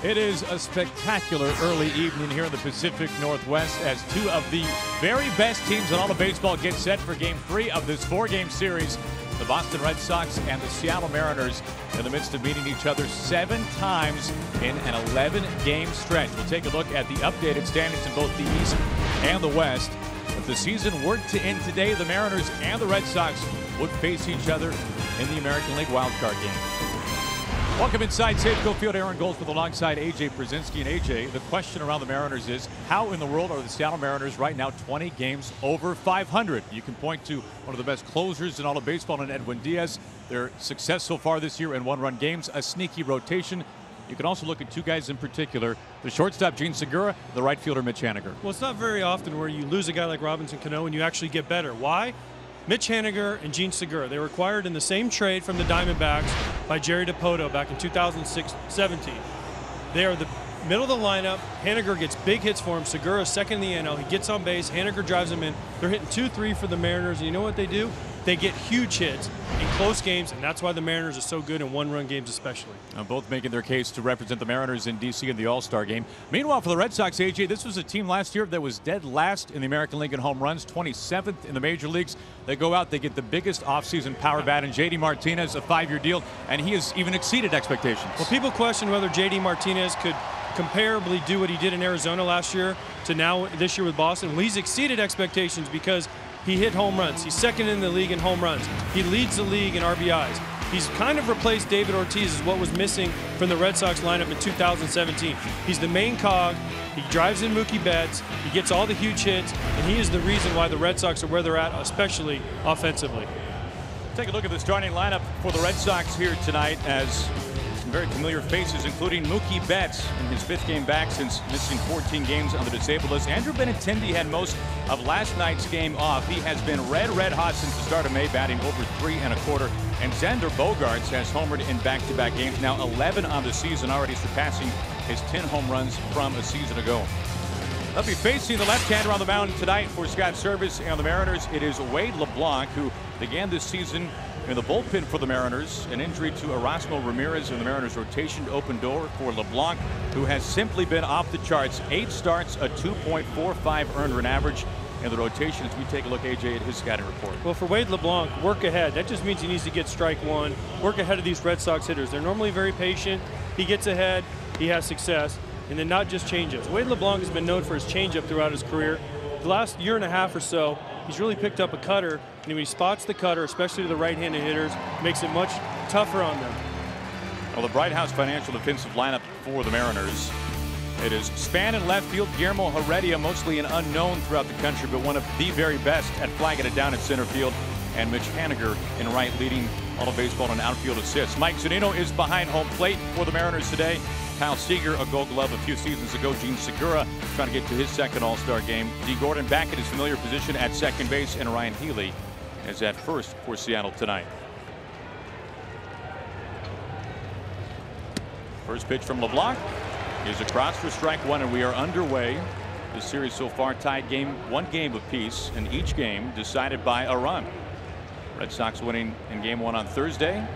It is a spectacular early evening here in the Pacific Northwest as two of the very best teams in all of baseball get set for Game 3 of this 4-game series. The Boston Red Sox and the Seattle Mariners in the midst of meeting each other 7 times in an 11-game stretch. We'll take a look at the updated standings in both the East and the West. If the season were to end today, the Mariners and the Red Sox would face each other in the American League wildcard game. Welcome inside Safeco Field. Aaron Goldsmith alongside A.J. Brzezinski. And A.J., the question around the Mariners is, how in the world are the Seattle Mariners right now 20 games over 500? You can point to one of the best closers in all of baseball in Edwin Diaz. Their success so far this year in one-run games, a sneaky rotation. You can also look at two guys in particular, the shortstop Gene Segura, the right fielder Mitch Haniger. Well, it's not very often where you lose a guy like Robinson Cano and you actually get better. Why? Mitch Haniger and Gene Segura, they were acquired in the same trade from the Diamondbacks by Jerry Dipoto back in 2016-17. They are the middle of the lineup. Haniger gets big hits for him. Segura second in the NL. He gets on base. Haniger drives him in. They're hitting 2-3 for the Mariners. And you know what they do? They get huge hits in close games, and that's why the Mariners are so good in one-run games especially. Both making their case to represent the Mariners in D.C. in the All-Star game. Meanwhile, for the Red Sox, A.J., this was a team last year that was dead last in the American League in home runs, 27th in the major leagues. They go out, they get the biggest offseason power bat in J.D. Martinez, a 5-year deal, and he has even exceeded expectations. Well, people question whether J.D. Martinez could comparably do what he did in Arizona last year to now this year with Boston. Well, he's exceeded expectations because he hit home runs. He's second in the league in home runs. He leads the league in RBIs. He's kind of replaced David Ortiz as what was missing from the Red Sox lineup in 2017. He's the main cog. He drives in Mookie Betts. He gets all the huge hits, and he is the reason why the Red Sox are where they're at, especially offensively. Take a look at the starting lineup for the Red Sox here tonight as some very familiar faces, including Mookie Betts in his 5th game back since missing 14 games on the disabled list. Andrew Benintendi had most of last night's game off. He has been red hot since the start of May, batting over 3 1/4. And Xander Bogaerts has homered in back-to-back games, now 11 on the season, already surpassing his 10 home runs from a season ago. They'll be facing the left-hander on the mound tonight for Scott Service and the Mariners. It is Wade LeBlanc, who began this season in the bullpen for the Mariners. An injury to Erasmo Ramirez in the Mariners rotation to open door for LeBlanc, who has simply been off the charts. 8 starts, a 2.45 earned run average in the rotation. As we take a look, AJ, at his scouting report. Well, for Wade LeBlanc, work ahead. That just means he needs to get strike one, work ahead of these Red Sox hitters. They're normally very patient. He gets ahead, he has success, and then not just changeups. Wade LeBlanc has been known for his changeup throughout his career. The last year and a half or so, he's really picked up a cutter, and when he spots the cutter, especially to the right-handed hitters, makes it much tougher on them. Well, the Bright House Financial defensive lineup for the Mariners. It is Span in left field, Guillermo Heredia, mostly an unknown throughout the country, but one of the very best at flagging it down in center field, and Mitch Haniger in right, leading all of baseball in outfield assists. Mike Zunino is behind home plate for the Mariners today. Kyle Seager, a Gold Glove a few seasons ago. Gene Segura trying to get to his 2nd All-Star game. Dee Gordon back at his familiar position at second base, and Ryan Healy is at first for Seattle tonight. First pitch from LeBlanc is across for strike 1, and we are underway. This series so far tied one game apiece, and each game decided by a run. Red Sox winning in game 1 on Thursday.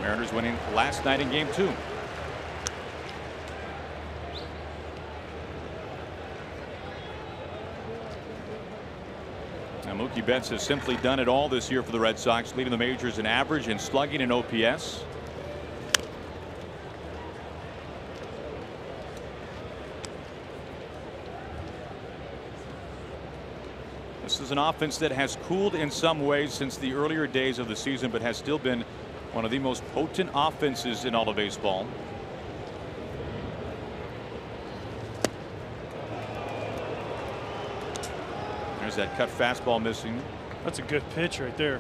Mariners winning last night in game 2. Now, Mookie Betts has simply done it all this year for the Red Sox, leading the majors in average and slugging and OPS. This is an offense that has cooled in some ways since the earlier days of the season, but has still been one of the most potent offenses in all of baseball. There's that cut fastball missing. That's a good pitch right there.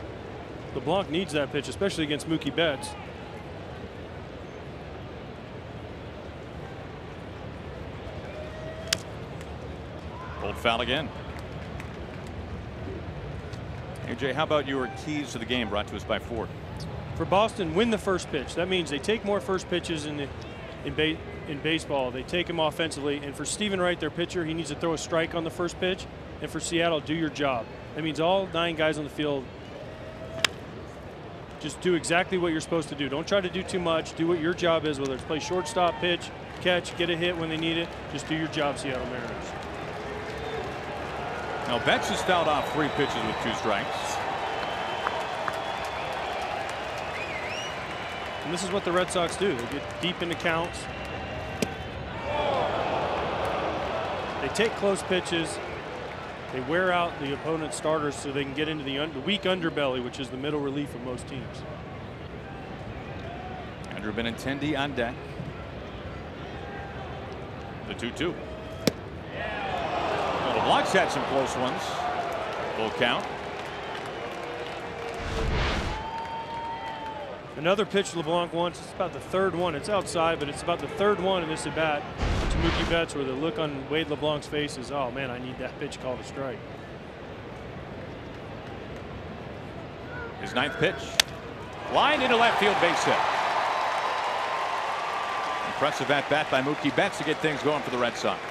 LeBlanc needs that pitch, especially against Mookie Betts. Old foul again. AJ, how about your keys to the game, brought to us by Ford? For Boston, win the first pitch. That means they take more first pitches in baseball. They take them offensively. And for Stephen Wright, their pitcher, he needs to throw a strike on the first pitch. And for Seattle, do your job. That means all 9 guys on the field just do exactly what you're supposed to do. Don't try to do too much. Do what your job is, whether it's play shortstop, pitch, catch, get a hit when they need it. Just do your job, Seattle Mariners. Now Betts has fouled off 3 pitches with 2 strikes. And this is what the Red Sox do. They get deep into counts. They take close pitches. They wear out the opponent's starters so they can get into the weak underbelly, which is the middle relief of most teams. Andrew Benintendi on deck. The 2-2. Well, LeBlanc's had some close ones. Full count. Another pitch LeBlanc wants. It's about the 3rd one. It's outside, but it's about the 3rd one in this at bat to Mookie Betts, where the look on Wade LeBlanc's face is, oh man, I need that pitch called a strike. His 9th pitch. Line into left field, base hit. Impressive at bat by Mookie Betts to get things going for the Red Sox.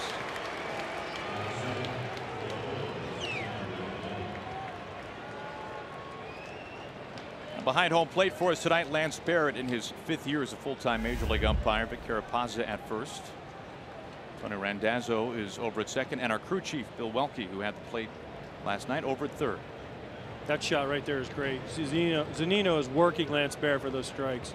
Behind home plate for us tonight, Lance Barrett in his 5th year as a full-time Major League umpire. Vic Carapazza at first. Tony Randazzo is over at second, and our crew chief, Bill Welke, who had the plate last night, over at third. That shot right there is great. Zunino is working Lance Barrett for those strikes.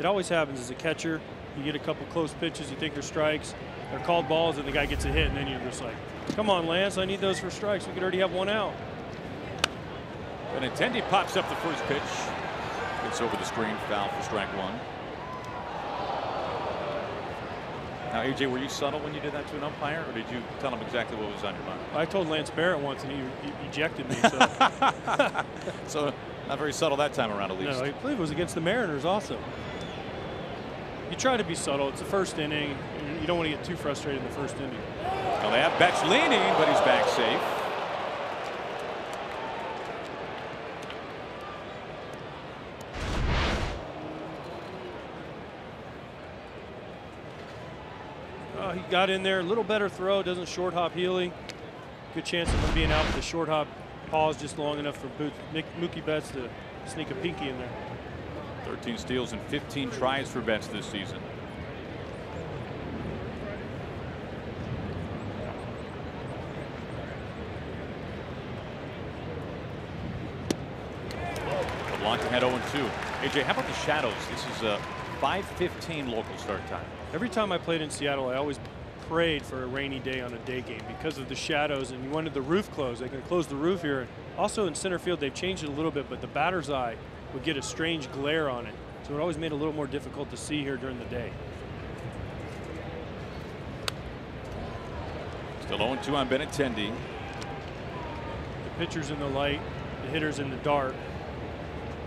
It always happens as a catcher. You get a couple close pitches you think are strikes. They're called balls, and the guy gets a hit, and then you're just like, come on, Lance, I need those for strikes. We could already have 1 out. Benintendi pops up the first pitch. Gets over the screen, foul for strike 1. Now, AJ, were you subtle when you did that to an umpire, or did you tell him exactly what was on your mind? I told Lance Barrett once, and he ejected me. So, so not very subtle that time around, at least. No, I believe it was against the Mariners also. You try to be subtle. It's the 1st inning. You don't want to get too frustrated in the 1st inning. Well, they have Betts leaning, but he's back safe. He got in there, a little better throw, doesn't short hop Healy. Good chance of him being out with the short hop pause just long enough for Mookie Betts to sneak a pinky in there. 13 steals and 15 tries for Betts this season. LeBlanc had 0-2. AJ, how about the shadows? This is a 5:15 local start time. Every time I played in Seattle, I always prayed for a rainy day on a day game because of the shadows, and you wanted the roof closed. They can close the roof here. Also in center field, they've changed it a little bit, but the batter's eye would get a strange glare on it. So it always made it a little more difficult to see here during the day. Still 0-2 on Benintendi. The pitcher's in the light, the hitter's in the dark.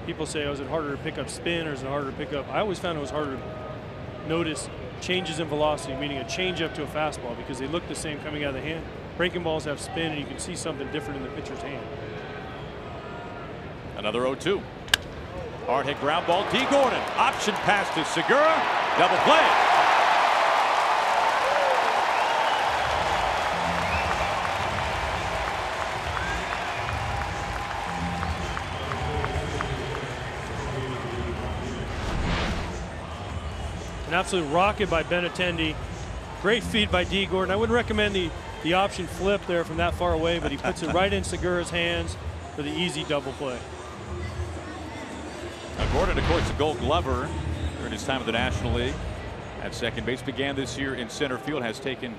People say, oh, is it harder to pick up spin or is it harder to pick up? I always found it was harder to notice changes in velocity, meaning a change up to a fastball, because they look the same coming out of the hand. Breaking balls have spin, and you can see something different in the pitcher's hand. Another 0-2. Hard hit ground ball. D. Gordon. Option pass to Segura. Double play. An absolute rocket by Benintendi. Great feed by D. Gordon. I wouldn't recommend the option flip there from that far away, but he puts it right in Segura's hands for the easy double play. Now Gordon, of course, a Gold Glover during his time in the National League at second base. Began this year in center field. Has taken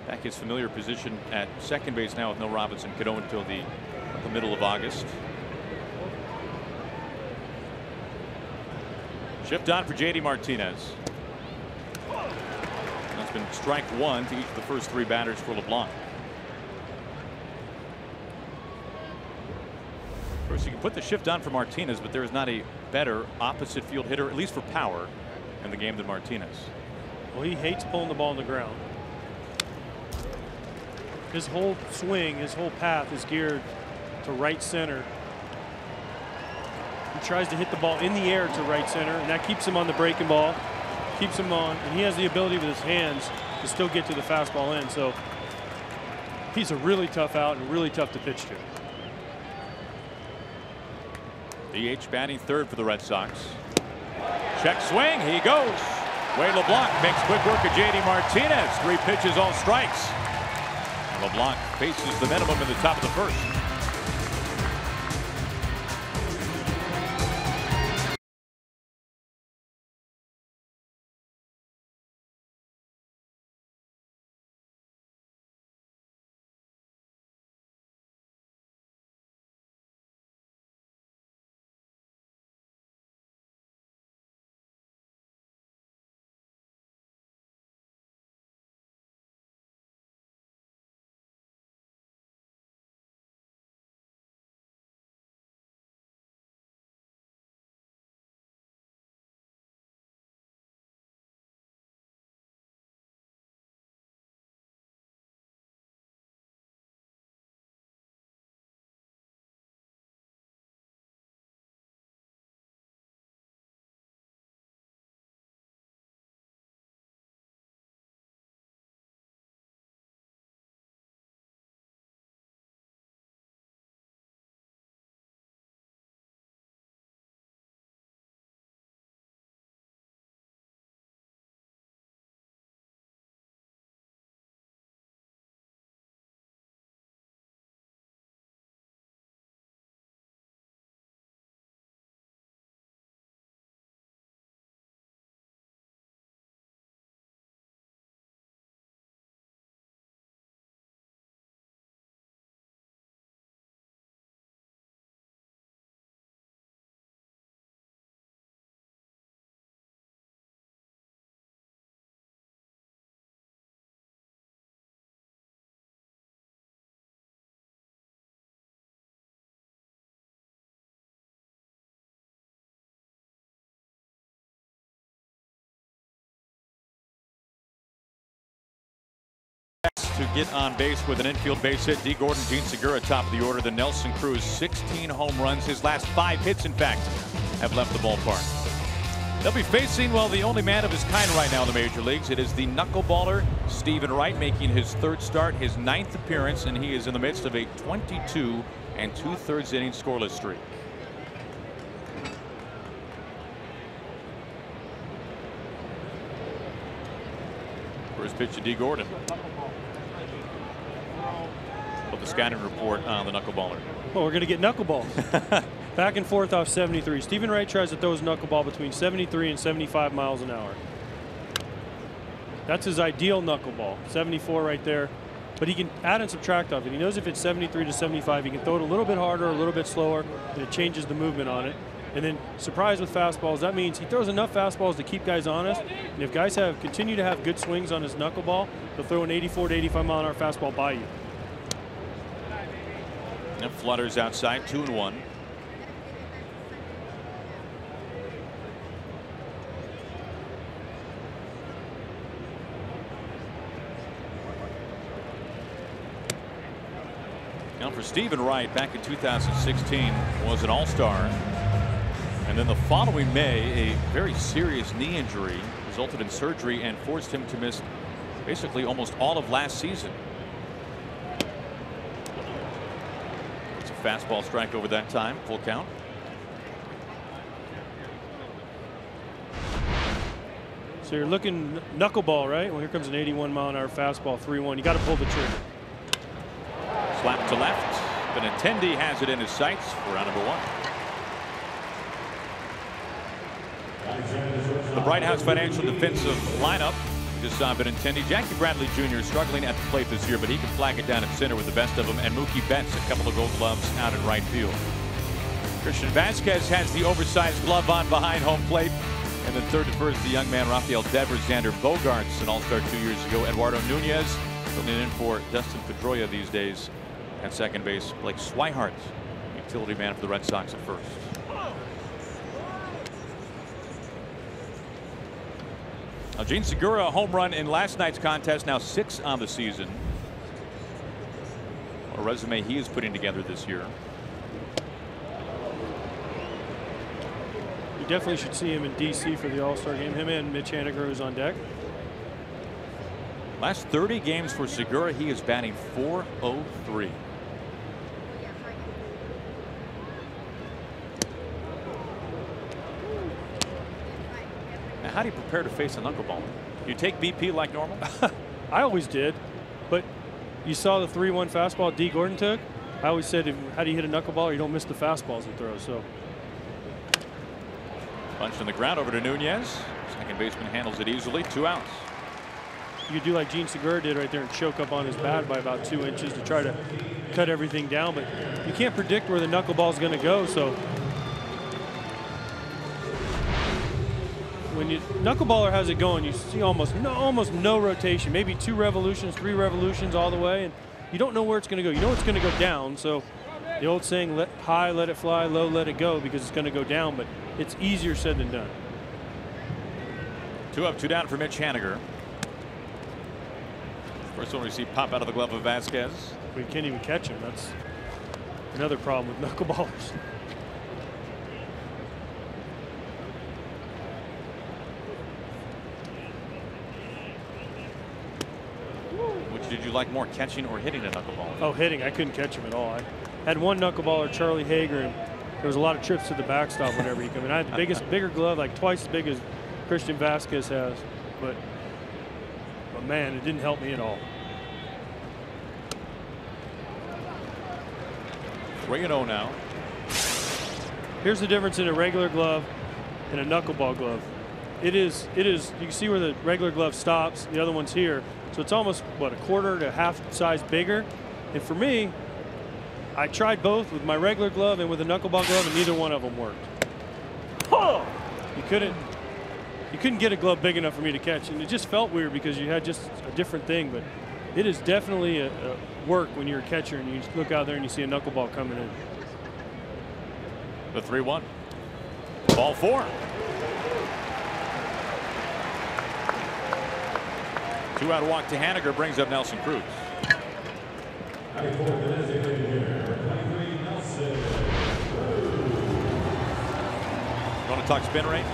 back his familiar position at second base now with no Robinson Cano until the middle of August. Shift on for J.D. Martinez. That's been strike 1 to each of the first 3 batters for LeBlanc. Of course, you can put the shift on for Martinez, but there is not a better opposite field hitter, at least for power, in the game than Martinez. Well, he hates pulling the ball on the ground. His whole swing, his whole path is geared to right center. He tries to hit the ball in the air to right center, and that keeps him on the breaking ball, keeps him on, and he has the ability with his hands to still get to the fastball end. So he's a really tough out and really tough to pitch to. DH batting third for the Red Sox. Check swing. He goes. Wade LeBlanc makes quick work of J.D. Martinez. 3 pitches, all strikes. And LeBlanc faces the minimum in the top of the first. To get on base with an infield base hit. D. Gordon, Gene Segura top of the order. The Nelson Cruz 16 home runs. His last 5 hits, in fact, have left the ballpark. They'll be facing, well, the only man of his kind right now in the major leagues. It is the knuckleballer Stephen Wright, making his 3rd start, his 9th appearance, and he is in the midst of a 22 2/3 inning scoreless streak. First pitch to D. Gordon. The scouting report on the knuckleballer. Well, we're going to get knuckleballs. Back and forth off 73. Stephen Wright tries to throw his knuckleball between 73 and 75 miles an hour. That's his ideal knuckleball. 74 right there. But he can add and subtract off it. He knows if it's 73 to 75, he can throw it a little bit harder, a little bit slower, and it changes the movement on it. And then surprise with fastballs, that means he throws enough fastballs to keep guys honest. And if guys continue to have good swings on his knuckleball, he'll throw an 84 to 85 mile an hour fastball by you. And flutters outside, 2-1. Now for Stephen Wright, back in 2016, was an all-star. And then the following May, a very serious knee injury resulted in surgery and forced him to miss basically almost all of last season. Fastball strike over that time, full count. So you're looking knuckleball, right? Well, here comes an 81 mile an hour fastball, 3-1. You got to pull the trigger. Slap to left. Benintendi has it in his sights for round number 1. The Bright House Financial defensive lineup. We just saw Benintendi. Jackie Bradley Jr. struggling at the plate this year, but he can flag it down at center with the best of them. And Mookie Betts, a couple of gold gloves out in right field. Christian Vasquez has the oversized glove on behind home plate. And then third to first, the young man Rafael Devers, Xander Bogaerts, an all-star 2 years ago. Eduardo Nunez filling in for Dustin Pedroia these days at second base. Blake Swihart, utility man for the Red Sox at first. Now, Gene Segura, a home run in last night's contest, now 6 on the season. A resume he is putting together this year. You definitely should see him in D.C. for the All-Star game. Him and Mitch Haniger, who's on deck. Last 30 games for Segura, he is batting .403. How do you prepare to face a knuckleball? You take BP like normal? I always did, but you saw the 3-1 fastball D. Gordon took. I always said, how do you hit a knuckleball? You don't miss the fastballs he throws. So Punched on the ground over to Nunez. Second baseman handles it easily. 2 outs. you could do like Gene Segura did right there and choke up on his bat by about 2 inches to try to cut everything down, but you can't predict where the knuckleball is going to go. So when you knuckleballer has it going, you see almost no rotation, maybe 2 revolutions, 3 revolutions all the way, and you don't know where it's going to go. You know it's going to go down. So the old saying, high let it fly, low let it go, because it's going to go down, but it's easier said than done. 2 up, 2 down for Mitch Haniger. First one we see pop out of the glove of Vasquez. We can't even catch him. That's another problem with knuckleballers. Which did you like more, catching or hitting a knuckleball? Oh, hitting. I couldn't catch him at all. I had one knuckleballer, Charlie Hager, and there was a lot of trips to the backstop whenever he came in. I had the bigger glove, like twice as big as Christian Vasquez has, but man, it didn't help me at all. 3-0 now. Here's the difference in a regular glove and a knuckleball glove. It is, you can see where the regular glove stops, the other one's here. So it's almost, what, a quarter to half size bigger. And for me, I tried both with my regular glove and with a knuckleball glove, and neither one of them worked. Oh! You couldn't get a glove big enough for me to catch, and it just felt weird because you had just a different thing. But it is definitely a work when you're a catcher and you just look out there and you see a knuckleball coming in. The 3-1. Ball 4. 2-out walk to Haniger brings up Nelson Cruz. Want to talk spin rate?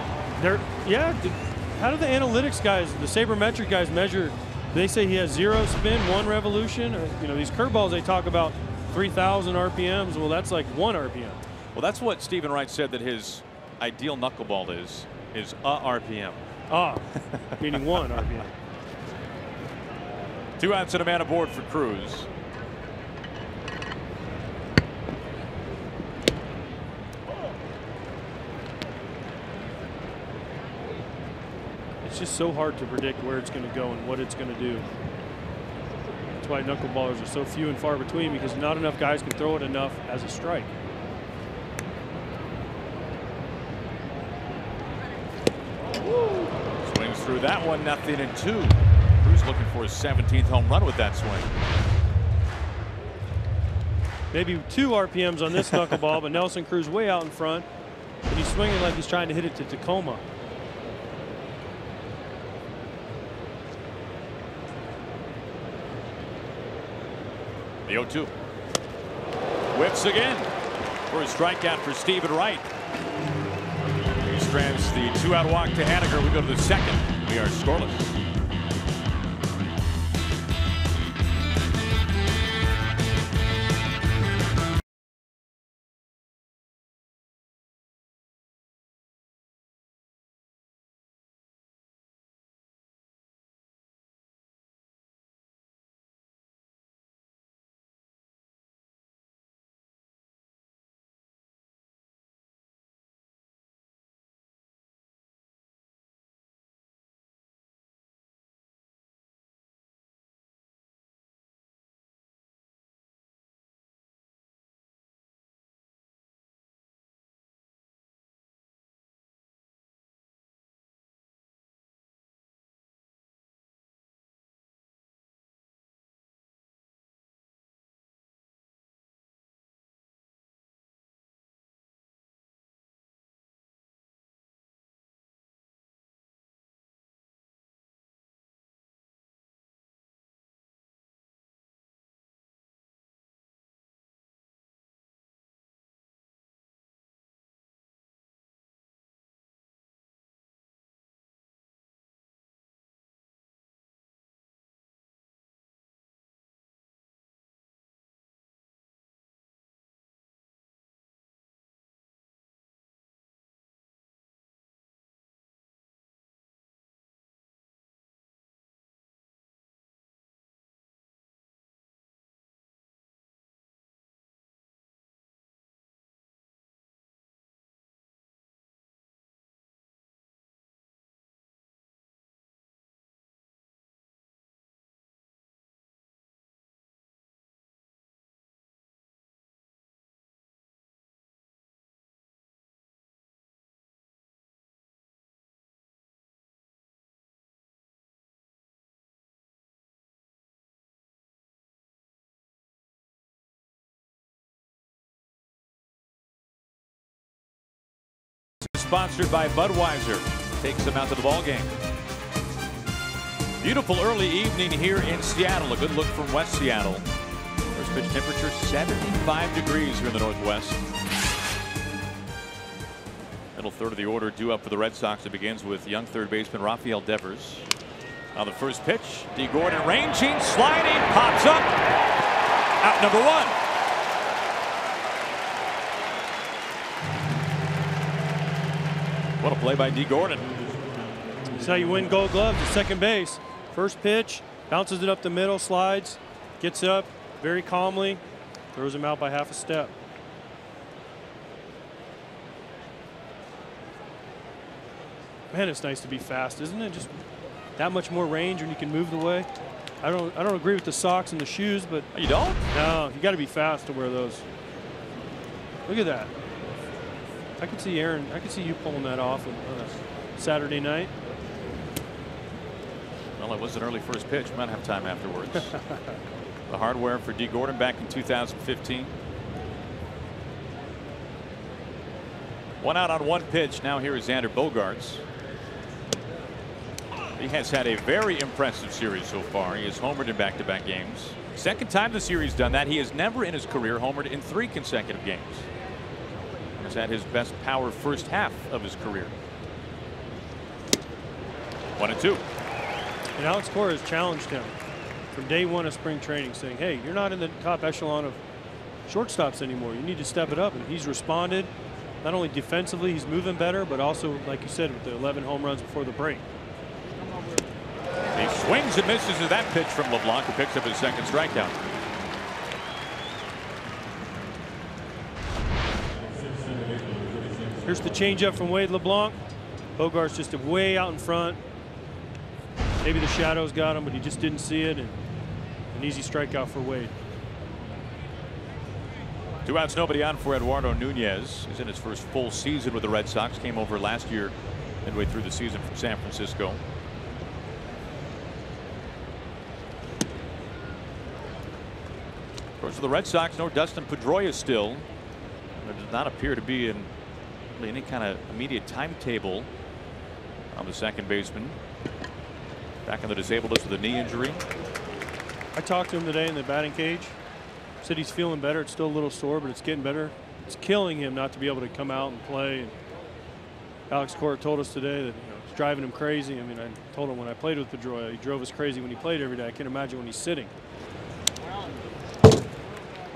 Yeah. How do the analytics guys, the sabermetric guys, measure? They say he has 0 spin, 1 revolution. You know, these curveballs, they talk about 3,000 RPMs. Well, that's like 1 RPM. Well, that's what Stephen Wright said that his ideal knuckleball is a RPM. Ah, meaning 1 RPM. 2 outs and a man aboard for Cruz. It's just so hard to predict where it's going to go and what it's going to do. That's why knuckleballers are so few and far between, because not enough guys can throw it enough as a strike. Swings through that one, 0-2. Cruz looking for his 17th home run with that swing. Maybe 2 RPMs on this knuckleball, but Nelson Cruz way out in front, and he's swinging like he's trying to hit it to Tacoma. The 0-2. Whips again for a strikeout for Stephen Wright. He strands the 2-out walk to Haniger. We go to the 2nd. We are scoreless. sponsored by Budweiser. Takes them out to the ball game. Beautiful early evening here in Seattle. A good look from West Seattle. First pitch temperature 75 degrees here in the Northwest. Middle third of the order due up for the Red Sox. It begins with young third baseman Rafael Devers. On the first pitch, D. Gordon ranging, sliding, pops up. Out number one. What a play by D. Gordon. That's how you win Gold Gloves at second base. First pitch, bounces it up the middle, slides, gets up very calmly, throws him out by half a step. Man, it's nice to be fast, isn't it? Just that much more range when you can move the way. I don't agree with the socks and the shoes, but you don't? No, you got to be fast to wear those. Look at that. I could see Aaron. I could see you pulling that off on a Saturday night. Well, it was an early first pitch. Might have time afterwards. The hardware for D. Gordon back in 2015. One out on one pitch. Now here is Xander Bogaerts. He has had a very impressive series so far. He has homered in back-to-back games. Second time the series done that. He has never in his career homered in 3 consecutive games. He's had his best power first half of his career. 1-2. And Alex Cora has challenged him from day one of spring training, saying, hey, you're not in the top echelon of shortstops anymore. You need to step it up. And he's responded. Not only defensively, he's moving better, but also, like you said, with the 11 home runs before the break. He swings and misses at that pitch from LeBlanc, who picks up his second strikeout. Here's the changeup from Wade LeBlanc. Bogaerts just way out in front. Maybe the shadows got him, but he just didn't see it. And an easy strikeout for Wade. 2 outs, nobody on for Eduardo Nunez. He's in his first full season with the Red Sox. Came over last year, midway through the season from San Francisco. Of course, for the Red Sox, no Dustin Pedroia still. There does not appear to be any kind of immediate timetable on the second baseman. Back on the disabled list with a knee injury. I talked to him today in the batting cage. Said he's feeling better. It's still a little sore, but it's getting better. It's killing him not to be able to come out and play. And Alex Cora told us today that it's driving him crazy. I mean, I told him when I played with Pedroia, he drove us crazy when he played every day. I can't imagine when he's sitting.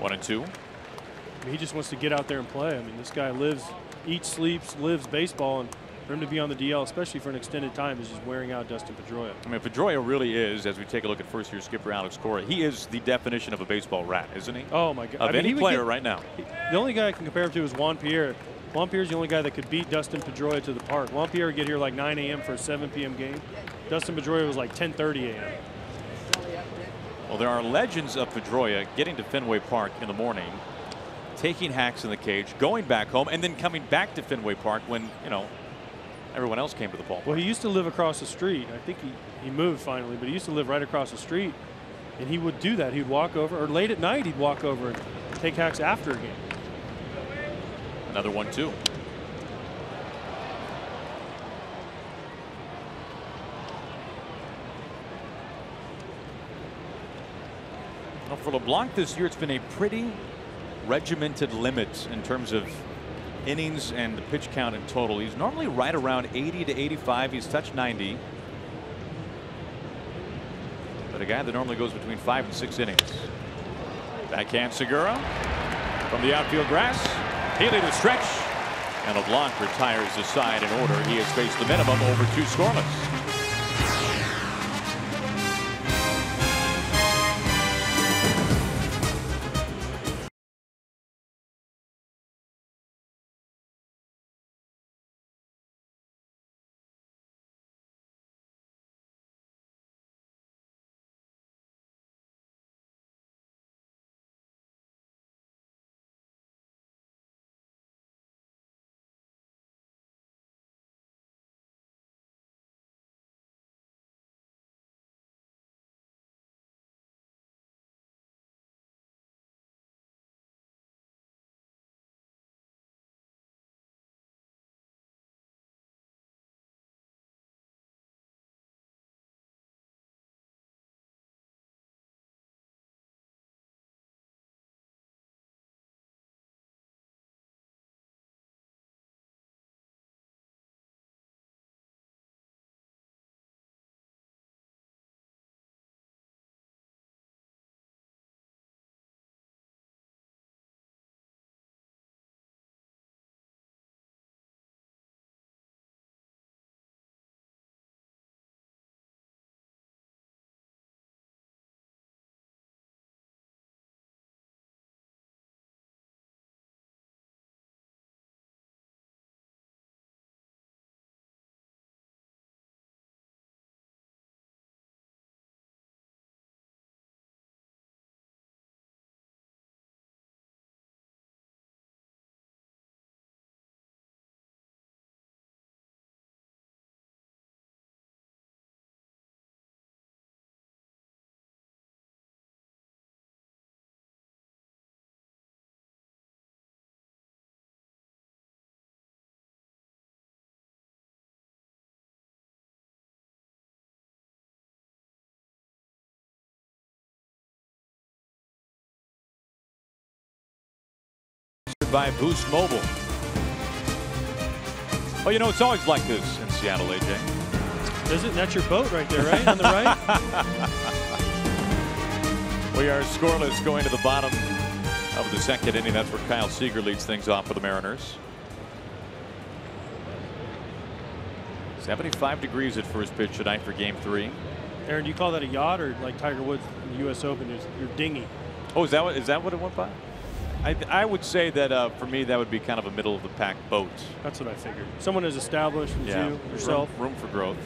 1-2. I mean, he just wants to get out there and play. I mean, this guy lives, eats, sleeps, lives baseball, and for him to be on the DL, especially for an extended time, is just wearing out Dustin Pedroia. I mean, Pedroia really is, as we take a look at first-year skipper Alex Cora, he is the definition of a baseball rat, isn't he? Oh, my God. Of any player right now. The only guy I can compare him to is Juan Pierre. Juan Pierre's the only guy that could beat Dustin Pedroia to the park. Juan Pierre would get here like 9 a.m. for a 7 p.m. game. Dustin Pedroia was like 10:30 a.m. Well, there are legends of Pedroia getting to Fenway Park in the morning, taking hacks in the cage, going back home, and then coming back to Fenway Park when, everyone else came to the ballpark. Well, he used to live across the street. I think he moved finally, but he used to live right across the street. And he would do that. He'd walk over, or late at night, he'd walk over and take hacks after a game. Another 1-2. Well, for LeBlanc this year, it's been a pretty regimented limit in terms of innings and the pitch count in total. He's normally right around 80 to 85. He's touched 90. But a guy that normally goes between 5 and 6 innings. Backhand Segura from the outfield grass. Healy to stretch. And LeBlanc retires the side in order. He has faced the minimum over 2 scoreless. sponsored by Boost Mobile. Well, you know, it's always like this in Seattle, AJ. Isn't that your boat right there, right? On the right? We are scoreless going to the bottom of the second inning. That's where Kyle Seager leads things off for the Mariners. 75 degrees at first pitch tonight for game 3. Aaron, do you call that a yacht, or like Tiger Woods in the U.S. Open is your dinghy? Oh, is that what it went by? I would say that for me that would be kind of a middle of the pack boat. That's what I figured. Someone as established as you yourself. Room for growth.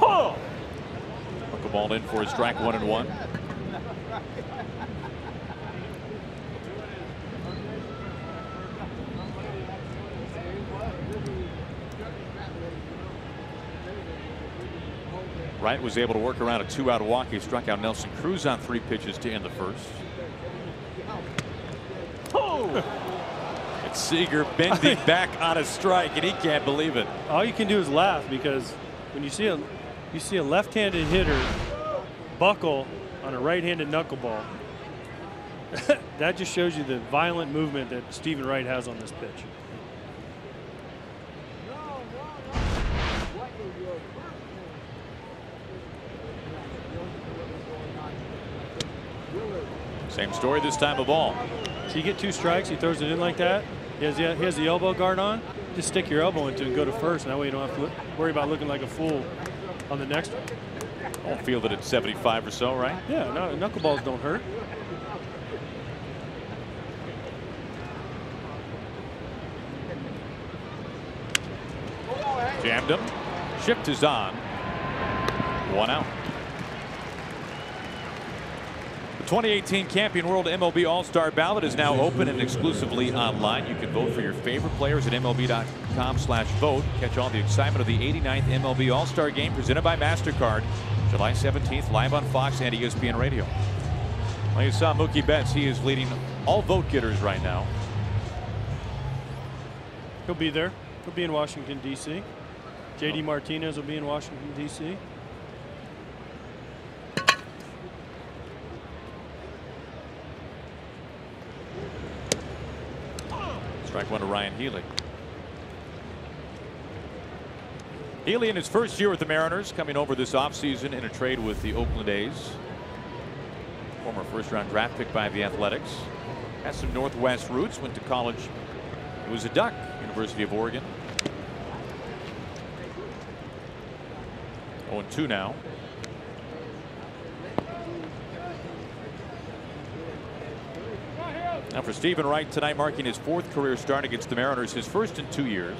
Oh! Knuckleball in for a strike, 1-1. Wright was able to work around a 2-out walk. He struck out Nelson Cruz on 3 pitches to end the first. Oh! It's Seager bending back on a strike, and he can't believe it. All you can do is laugh, because when you see a left-handed hitter buckle on a right-handed knuckleball, that just shows you the violent movement that Stephen Wright has on this pitch. Same story this time of ball. So you get 2 strikes, he throws it in like that. He has the elbow guard on. Just stick your elbow into it and go to first. And that way you don't have to worry about looking like a fool on the next one. I'll feel that it's 75 or so, right? Yeah, no, knuckleballs don't hurt. Jammed him. Shift is on. 1 out. 2018 Camping World MLB All-Star Ballot is now open and exclusively online. You can vote for your favorite players at MLB.com/vote. Catch all the excitement of the 89th MLB All-Star Game presented by MasterCard. July 17th, live on Fox and ESPN Radio. Well, you saw Mookie Betts. He is leading all vote getters right now. He'll be there. He'll be in Washington, D.C. J.D. Martinez will be in Washington, D.C. Strike 1 to Ryan Healy. Healy in his first year with the Mariners, coming over this offseason in a trade with the Oakland A's. Former first-round draft pick by the Athletics. Has some Northwest roots, went to college. He was a Duck, University of Oregon. 0-2 now. Now for Stephen Wright tonight, marking his 4th career start against the Mariners, his first in 2 years.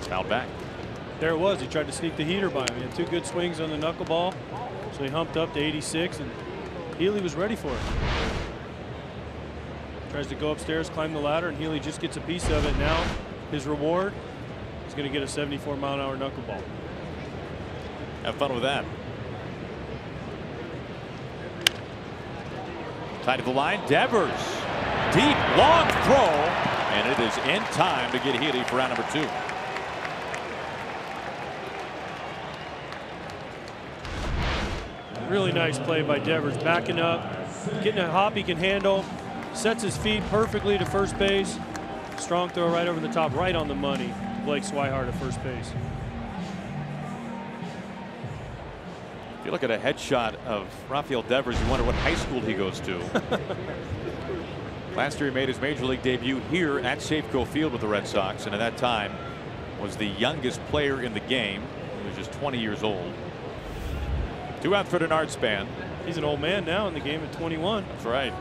Fouled back. There it was. He tried to sneak the heater by him. He had 2 good swings on the knuckleball, so he humped up to 86, and Healy was ready for it. Tries to go upstairs, climb the ladder, and Healy just gets a piece of it. Now his reward is going to get a 74-mile-an-hour knuckleball. Have fun with that. Tied to the line, Devers. Deep, long throw, and it is in time to get Healy for round number 2. Really nice play by Devers, backing up, getting a hop he can handle, sets his feet perfectly to first base. Strong throw right over the top, right on the money. Blake Swihart at first base. If you look at a headshot of Rafael Devers, you wonder what high school he goes to. Last year he made his major league debut here at Safeco Field with the Red Sox, and at that time was the youngest player in the game. He was just 20 years old. 2 out for Denard Span. He's an old man now in the game at 21. That's right.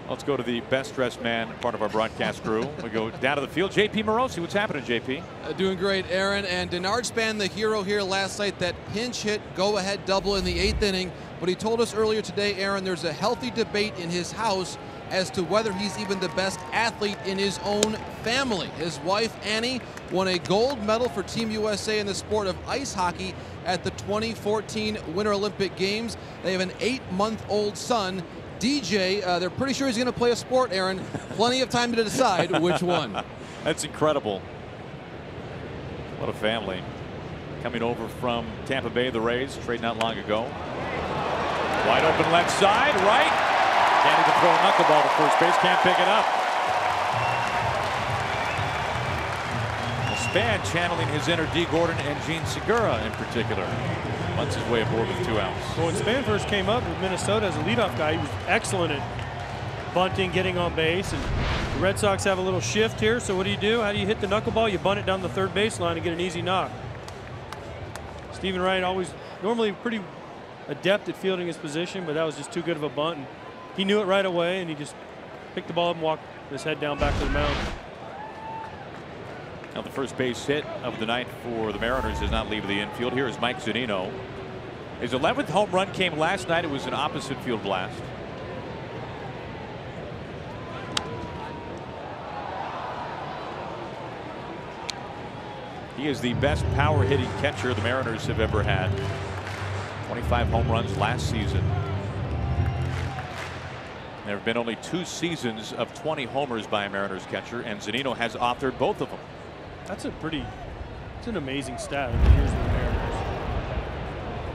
Let's go to the best dressed man, part of our broadcast crew. We go down to the field. JP Morosi, what's happening, JP? Doing great, Aaron. And Denard Span, the hero here last night, that pinch hit, go-ahead double in the 8th inning. But he told us earlier today, Aaron, there's a healthy debate in his house as to whether he's even the best athlete in his own family. His wife, Annie, won a gold medal for Team USA in the sport of ice hockey at the 2014 Winter Olympic Games. They have an 8-month-old son. DJ. They're pretty sure he's going to play a sport, Aaron. Plenty of time to decide which one. That's incredible. What a family. Coming over from Tampa Bay, the Rays, trade not long ago. Wide open left side, right. Can't even throw a knuckleball to first base, can't pick it up. Span channeling his inner D. Gordon and Gene Segura in particular. Bunts his way aboard with 2 outs. Well, when Span first came up with Minnesota as a leadoff guy, he was excellent at bunting, getting on base, and the Red Sox have a little shift here. So what do? How do you hit the knuckleball? You bunt it down the third baseline and get an easy knock. Stephen Wright normally pretty adept at fielding his position, but that was just too good of a bunt. And he knew it right away, and he just picked the ball up and walked his head down back to the mound. Now the first base hit of the night for the Mariners does not leave the infield. Here is Mike Zunino. His 11th home run came last night. It was an opposite field blast. He is the best power hitting catcher the Mariners have ever had. 25 home runs last season. There have been only 2 seasons of 20 homers by a Mariners catcher, and Zunino has authored both of them. It's an amazing stat in the years of the Mariners.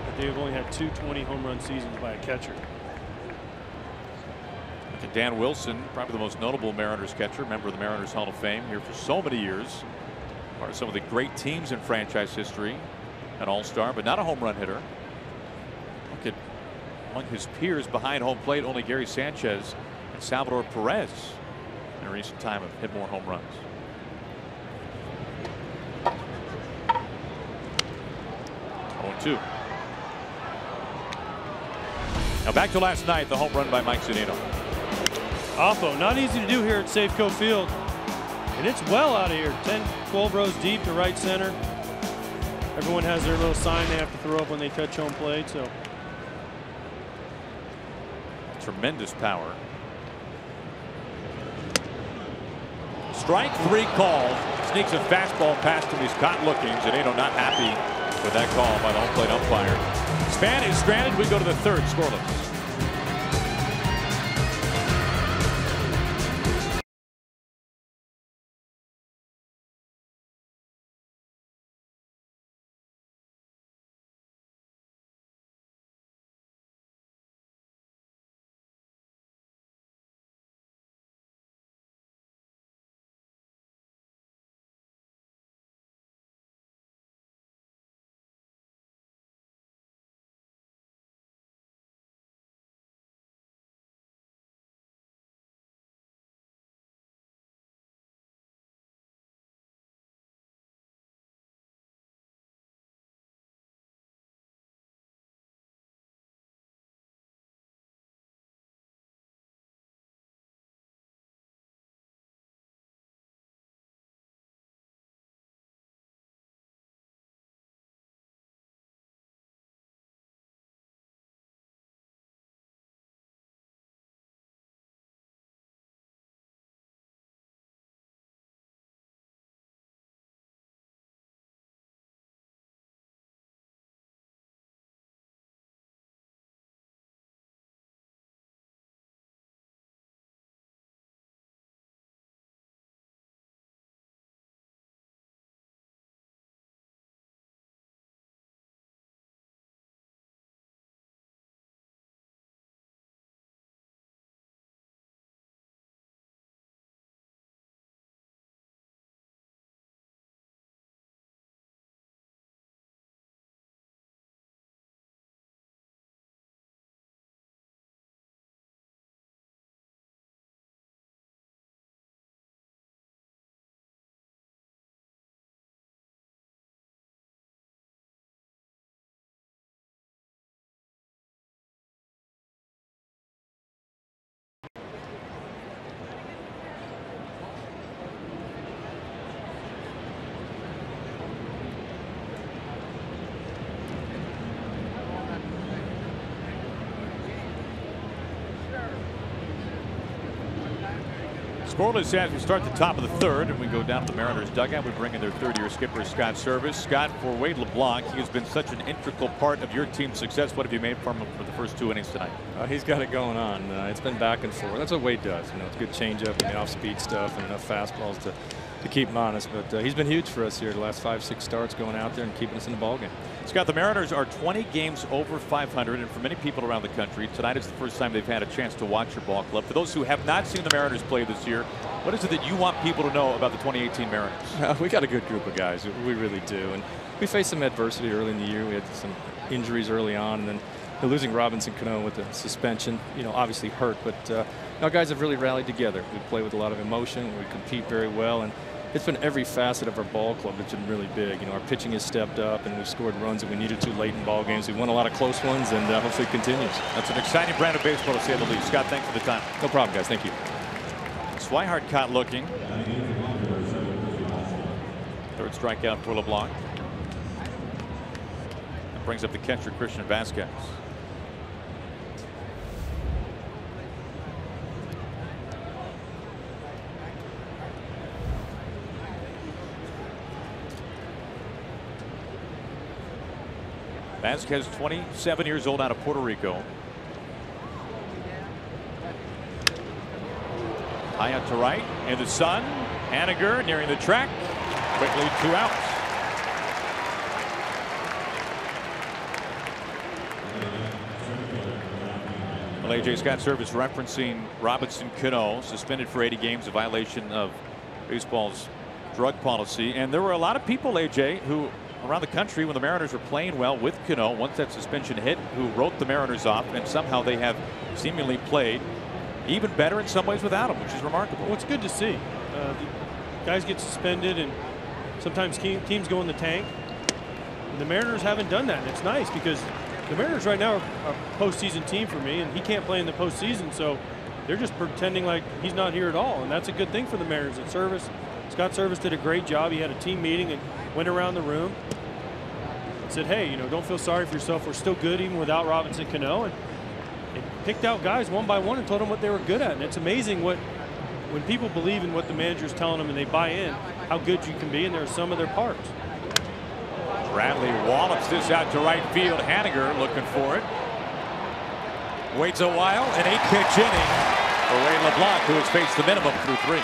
But they've only had 2 20 home run seasons by a catcher. To Dan Wilson, probably the most notable Mariners catcher, member of the Mariners Hall of Fame, here for so many years. Part of some of the great teams in franchise history. An all-star, but not a home run hitter. Look at among his peers behind home plate, only Gary Sanchez and Salvador Perez in recent time have hit more home runs. Two. Now back to last night, the home run by Mike Zunino. Oppo, not easy to do here at Safeco Field. And it's well out of here, 10, 12 rows deep to right center. Everyone has their little sign they have to throw up when they touch home plate. So tremendous power. Strike 3 called. Sneaks a fastball past him. He's caught looking. Zunino not happy with that call by the home plate umpire. Span is stranded. We go to the 3rd, scoreless. Scoreless as we start the top of the third, and we go down to the Mariners dugout. We bring in their third-year skipper, Scott Service. Scott, for Wade LeBlanc, he has been such an integral part of your team's success. What have you made from him for the first 2 innings tonight? He's got it going on. It's been back and forth. That's what Wade does. You know, it's good changeup and the off-speed stuff and enough fastballs to keep him honest. But he's been huge for us here the last 5-6 starts, going out there and keeping us in the ballgame. Scott, the Mariners are 20 games over 500, and for many people around the country, tonight is the first time they've had a chance to watch your ball club. For those who have not seen the Mariners play this year, what is it that you want people to know about the 2018 Mariners? We got a good group of guys. We really do. And we faced some adversity early in the year. We had some injuries early on, and then losing Robinson Cano with the suspension, you know, obviously hurt. But our guys have really rallied together. We play with a lot of emotion. We compete very well, and it's been every facet of our ball club that's been really big. You know, our pitching has stepped up, and we've scored runs that we needed to late in ball games. We won a lot of close ones, and hopefully it continues. That's an exciting brand of baseball, to say the least. Scott, thanks for the time. No problem, guys. Thank you. Swihart caught looking. Third strikeout for LeBlanc. That brings up the catcher, Christian Vasquez. Vasquez, 27 years old, out of Puerto Rico. High out to right, in the sun. Haniger nearing the track. Quickly 2 outs. Well, AJ, Scott Service referencing Robinson Cano, suspended for 80 games, a violation of baseball's drug policy. And there were a lot of people, AJ, who around the country, when the Mariners were playing well with Cano, once that suspension hit, who wrote the Mariners off, and somehow they have seemingly played even better in some ways without him, which is remarkable. Well, it's good to see. The guys get suspended, and sometimes teams go in the tank. And the Mariners haven't done that, and it's nice because the Mariners right now are a postseason team for me, and he can't play in the postseason, so they're just pretending like he's not here at all, and that's a good thing for the Mariners. At Service, Scott Service did a great job. He had a team meeting and went around the room and said, hey, you know, don't feel sorry for yourself. We're still good even without Robinson Cano. And picked out guys one by one and told them what they were good at. And it's amazing when people believe in what the manager's telling them and they buy in, how good you can be, and they're some of their parts. Bradley wallops this out to right field. Haniger looking for it. Waits a while. An 8-pitch inning for Wade LeBlanc, who has faced the minimum through 3.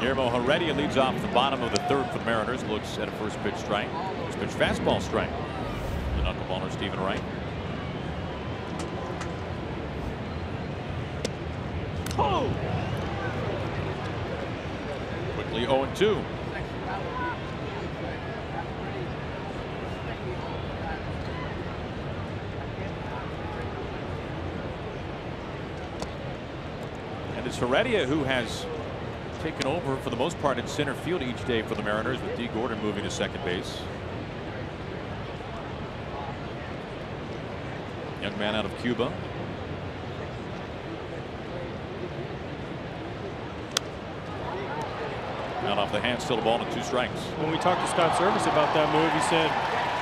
Guillermo Heredia leads off the bottom of the third for the Mariners. Looks at a first pitch strike. First pitch fastball strike. The knuckleballer Stephen Wright. Oh! Quickly 0-2. And it's Heredia who has taken over for the most part in center field each day for the Mariners, with D. Gordon moving to second base. Young man out of Cuba. Out off the hand, still a ball and 2 strikes. When we talked to Scott Service about that move, he said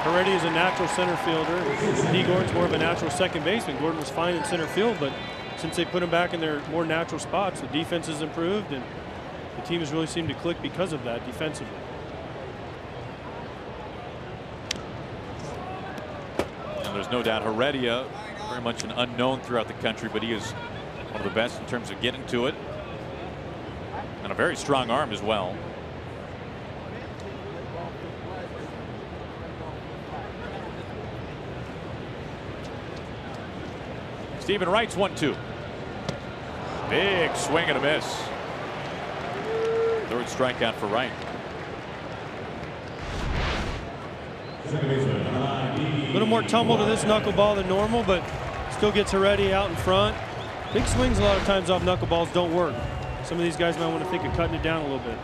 Heredia is a natural center fielder. D. Gordon's more of a natural second baseman. Gordon was fine in center field, but since they put him back in their more natural spots, the defense has improved, and the team has really seemed to click because of that defensively. And there's no doubt Heredia, very much an unknown throughout the country, but he is one of the best in terms of getting to it. And a very strong arm as well. Stephen Wright's 1-2. Big swing and a miss. Third strikeout for Wright. A little more tumble to this knuckleball than normal, but still gets Heredia out in front. Big swings a lot of times off knuckleballs don't work. Some of these guys might want to think of cutting it down a little bit.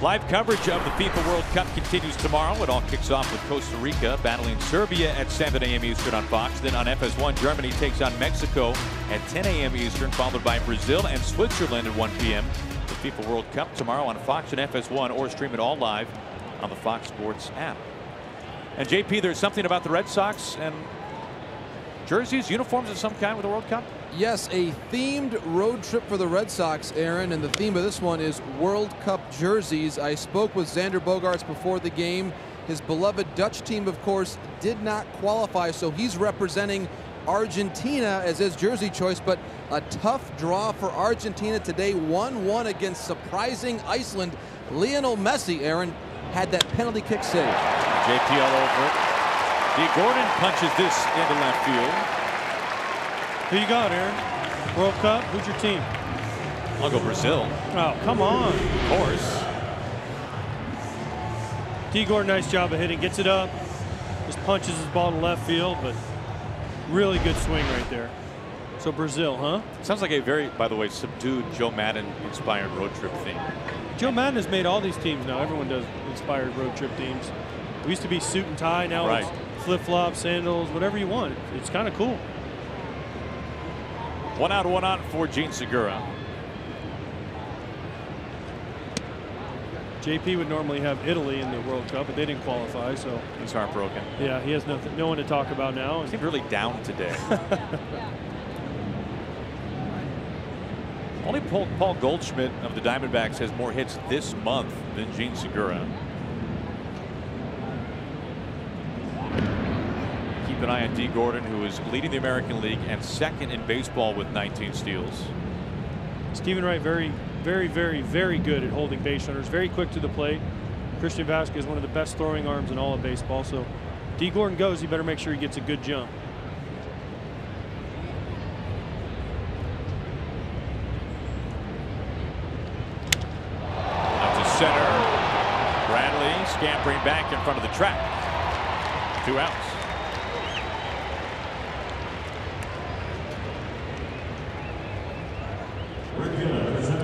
Live coverage of the FIFA World Cup continues tomorrow. It all kicks off with Costa Rica battling Serbia at 7 a.m. Eastern on Fox. Then on FS1, Germany takes on Mexico at 10 a.m. Eastern, followed by Brazil and Switzerland at 1 p.m. The FIFA World Cup tomorrow on Fox and FS1, or stream it all live on the Fox Sports app. And JP, there's something about the Red Sox and jerseys, uniforms of some kind with the World Cup? Yes, a themed road trip for the Red Sox, Aaron, and the theme of this one is World Cup jerseys. I spoke with Xander Bogaerts before the game. His beloved Dutch team, of course, did not qualify, so he's representing Argentina as his jersey choice, but a tough draw for Argentina today. 1-1 against surprising Iceland. Lionel Messi, Aaron, had that penalty kick save. JP all over it. D. Gordon punches this into left field. Who you got, Aaron? World Cup? Who's your team? I'll go Brazil. Oh, come on. Of course. D. Gordon, nice job of hitting. Gets it up. Just punches his ball to left field, but really good swing right there. So Brazil, huh? Sounds like a very, by the way, subdued Joe Madden-inspired road trip theme. Joe Madden has made all these teams now. Everyone does inspired road trip teams. It used to be suit and tie. Now right. It's flip-flops, sandals, whatever you want. It's kind of cool. 1 out, 1 out for Gene Segura. JP would normally have Italy in the World Cup, but they didn't qualify, so he's heartbroken. Yeah, he has no one to talk about now. He seemed really down today. Only Paul Goldschmidt of the Diamondbacks has more hits this month than Gene Segura. Keep an eye on D. Gordon, who is leading the American League and second in baseball with 19 steals. Stephen Wright, very good at holding base runners. Very quick to the plate. Christian Vasquez, one of the best throwing arms in all of baseball. So D. Gordon goes, he better make sure he gets a good jump. Up to center. Bradley scampering back in front of the track. 2 outs.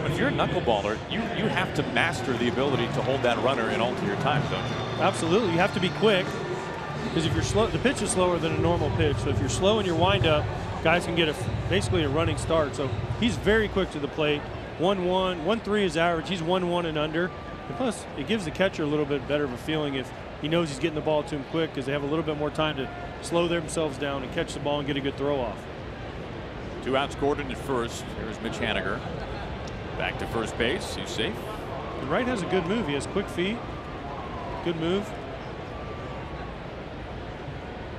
If you're a knuckleballer, you have to master the ability to hold that runner and alter your time, don't you? Absolutely. You have to be quick, because if you're slow, the pitch is slower than a normal pitch. So if you're slow in your windup, guys can get basically a running start. So he's very quick to the plate. 1-1, 1-3 is average. He's 1-1 and under. And plus, it gives the catcher a little bit better of a feeling if he knows he's getting the ball to him quick, because they have a little bit more time to slow themselves down and catch the ball and get a good throw off. 2 outs, Gordon at first. Here's Mitch Haniger. Back to first base. He's safe. And Wright has a good move. He has quick feet. Good move.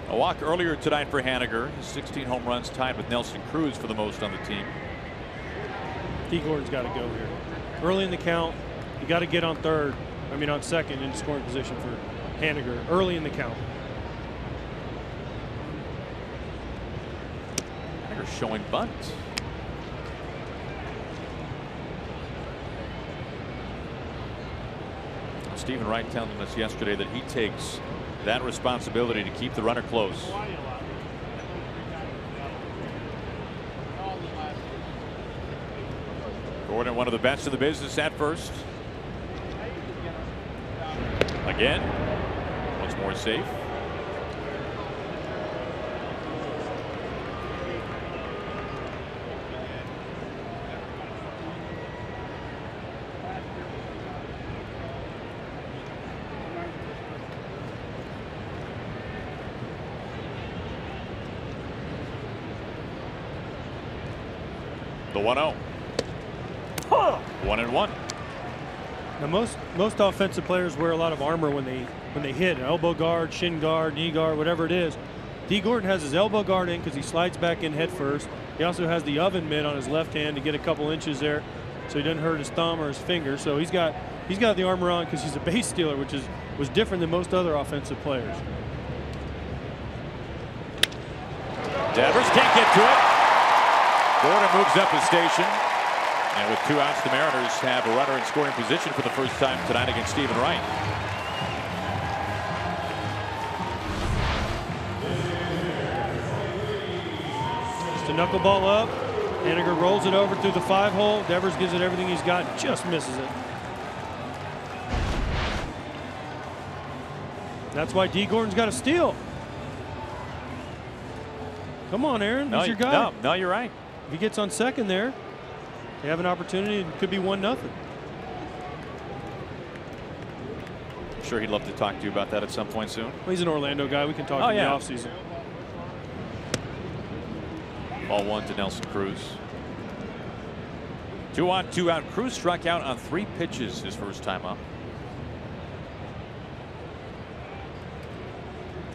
A walk earlier tonight for Haniger. 16 home runs, tied with Nelson Cruz for the most on the team. D. Gordon's got to go here. Early in the count, You got to get on on second in scoring position for Haniger early in the count. Haniger showing bunt. Stephen Wright telling us yesterday that he takes that responsibility to keep the runner close. Gordon, one of the best in the business at first. Again, once more safe. The 1-0. 1-1. Now most offensive players wear a lot of armor when they hit an elbow guard, shin guard, knee guard, whatever it is. D. Gordon has his elbow guard in because he slides back in head first. He also has the oven mitt on his left hand to get a couple inches there, so he doesn't hurt his thumb or his finger. So he's got the armor on because he's a base stealer, which was different than most other offensive players. Devers can't get to it. Gordon moves up his station. And with 2 outs, the Mariners have a runner in scoring position for the first time tonight against Stephen Wright. Just a knuckleball up. Haniger rolls it over through the 5-hole. Devers gives it everything he's got and just misses it. That's why D. Gordon's got to steal. Come on, Aaron. He's your guy. No, you're right. If he gets on second there, they have an opportunity. It could be 1-0. Sure, he'd love to talk to you about that at some point soon. Well, he's an Orlando guy. We can talk in the offseason. Ball 1 to Nelson Cruz. 2 on, 2 out. Cruz struck out on 3 pitches his first time up.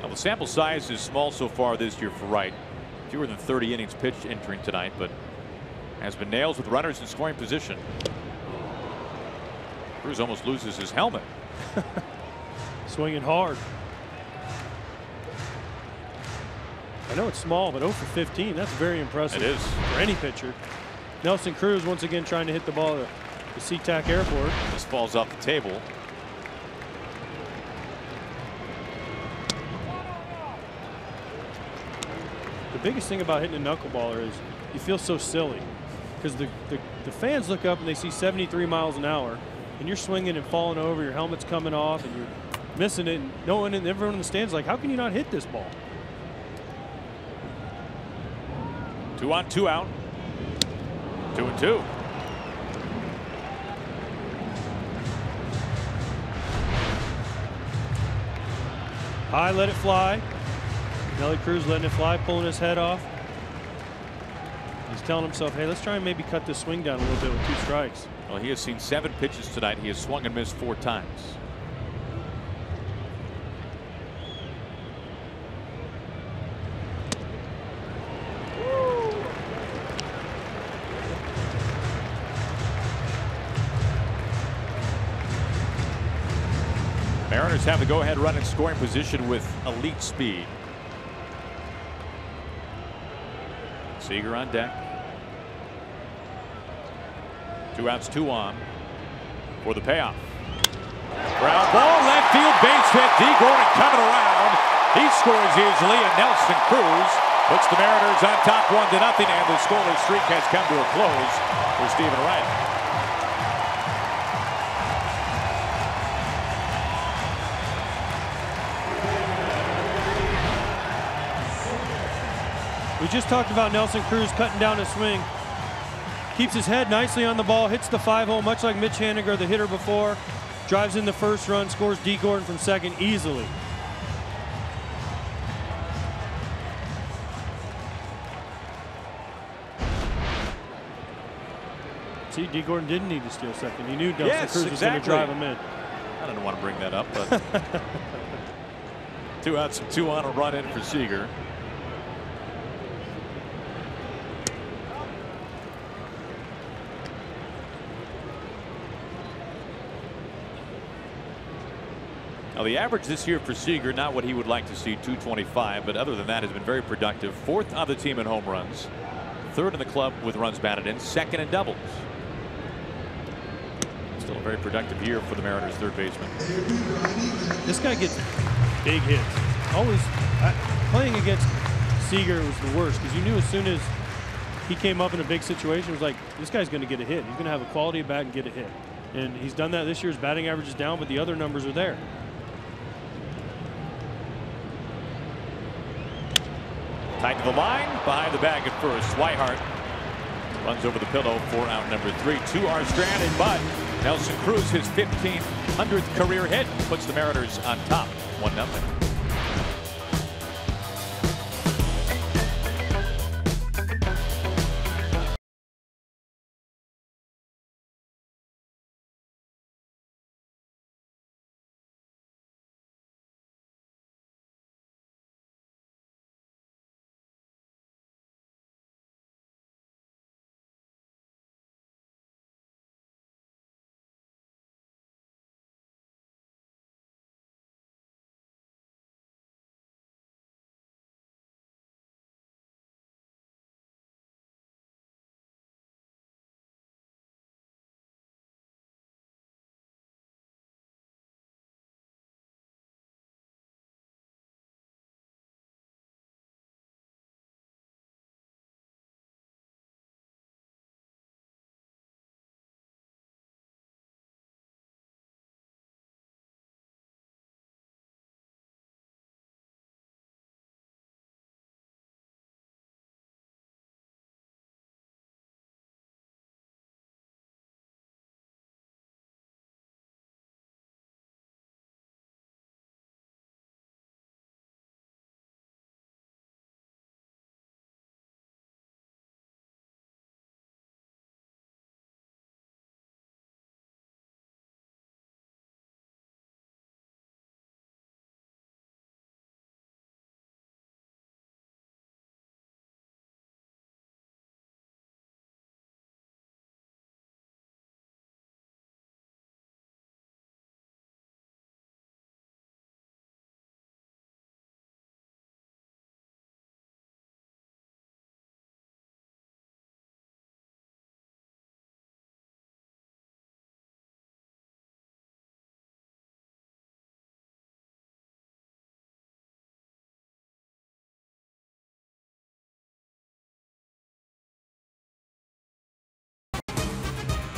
Now, the sample size is small so far this year for Wright. Fewer than 30 innings pitched entering tonight, but has been nails with runners in scoring position. Cruz almost loses his helmet. Swinging hard. I know it's small, but 0 for 15, that's very impressive. It is. For any pitcher. Nelson Cruz once again trying to hit the ball at the SeaTac Airport. This falls off the table. The biggest thing about hitting a knuckleballer is you feel so silly because the fans look up and they see 73 miles an hour and you're swinging and falling over, your helmet's coming off and you're missing it, and no one and everyone in the stands like, how can you not hit this ball? 2 on, 2 out. 2-2. High, let it fly. Nelly Cruz letting it fly, pulling his head off. He's telling himself, hey, let's try and maybe cut this swing down a little bit with 2 strikes. Well, he has seen 7 pitches tonight. He has swung and missed 4 times. Mariners have the go-ahead run in scoring position with elite speed. Seager on deck. 2 outs, 2 on for the payoff. Ground ball, left field, base hit. D. Gordon coming around. He scores easily, and Nelson Cruz puts the Mariners on top 1-0, and the scoreless streak has come to a close for Stephen Wright. We just talked about Nelson Cruz cutting down his swing. Keeps his head nicely on the ball, hits the 5-hole, much like Mitch Haniger, the hitter before. Drives in the first run, scores D. Gordon from second easily. See, D. Gordon didn't need to steal second. He knew Nelson Cruz was going to drive him in. I don't want to bring that up, but 2 outs, 2 on, a run in for Seager. Now the average this year for Seager, not what he would like to see, 225, but other than that has been very productive. 4th on the team in home runs, 3rd in the club with runs batted in, 2nd in doubles. Still a very productive year for the Mariners third baseman. This guy gets big hits. Always playing against Seager was the worst because you knew as soon as he came up in a big situation, it was like, this guy's going to get a hit. He's going to have a quality bat and get a hit. And he's done that this year. His batting average is down, but the other numbers are there. Tight to the line, behind the bag at first. Swihart runs over the pillow for out number 3. 2 are stranded, but Nelson Cruz, his 1500th career hit, puts the Mariners on top, 1-0.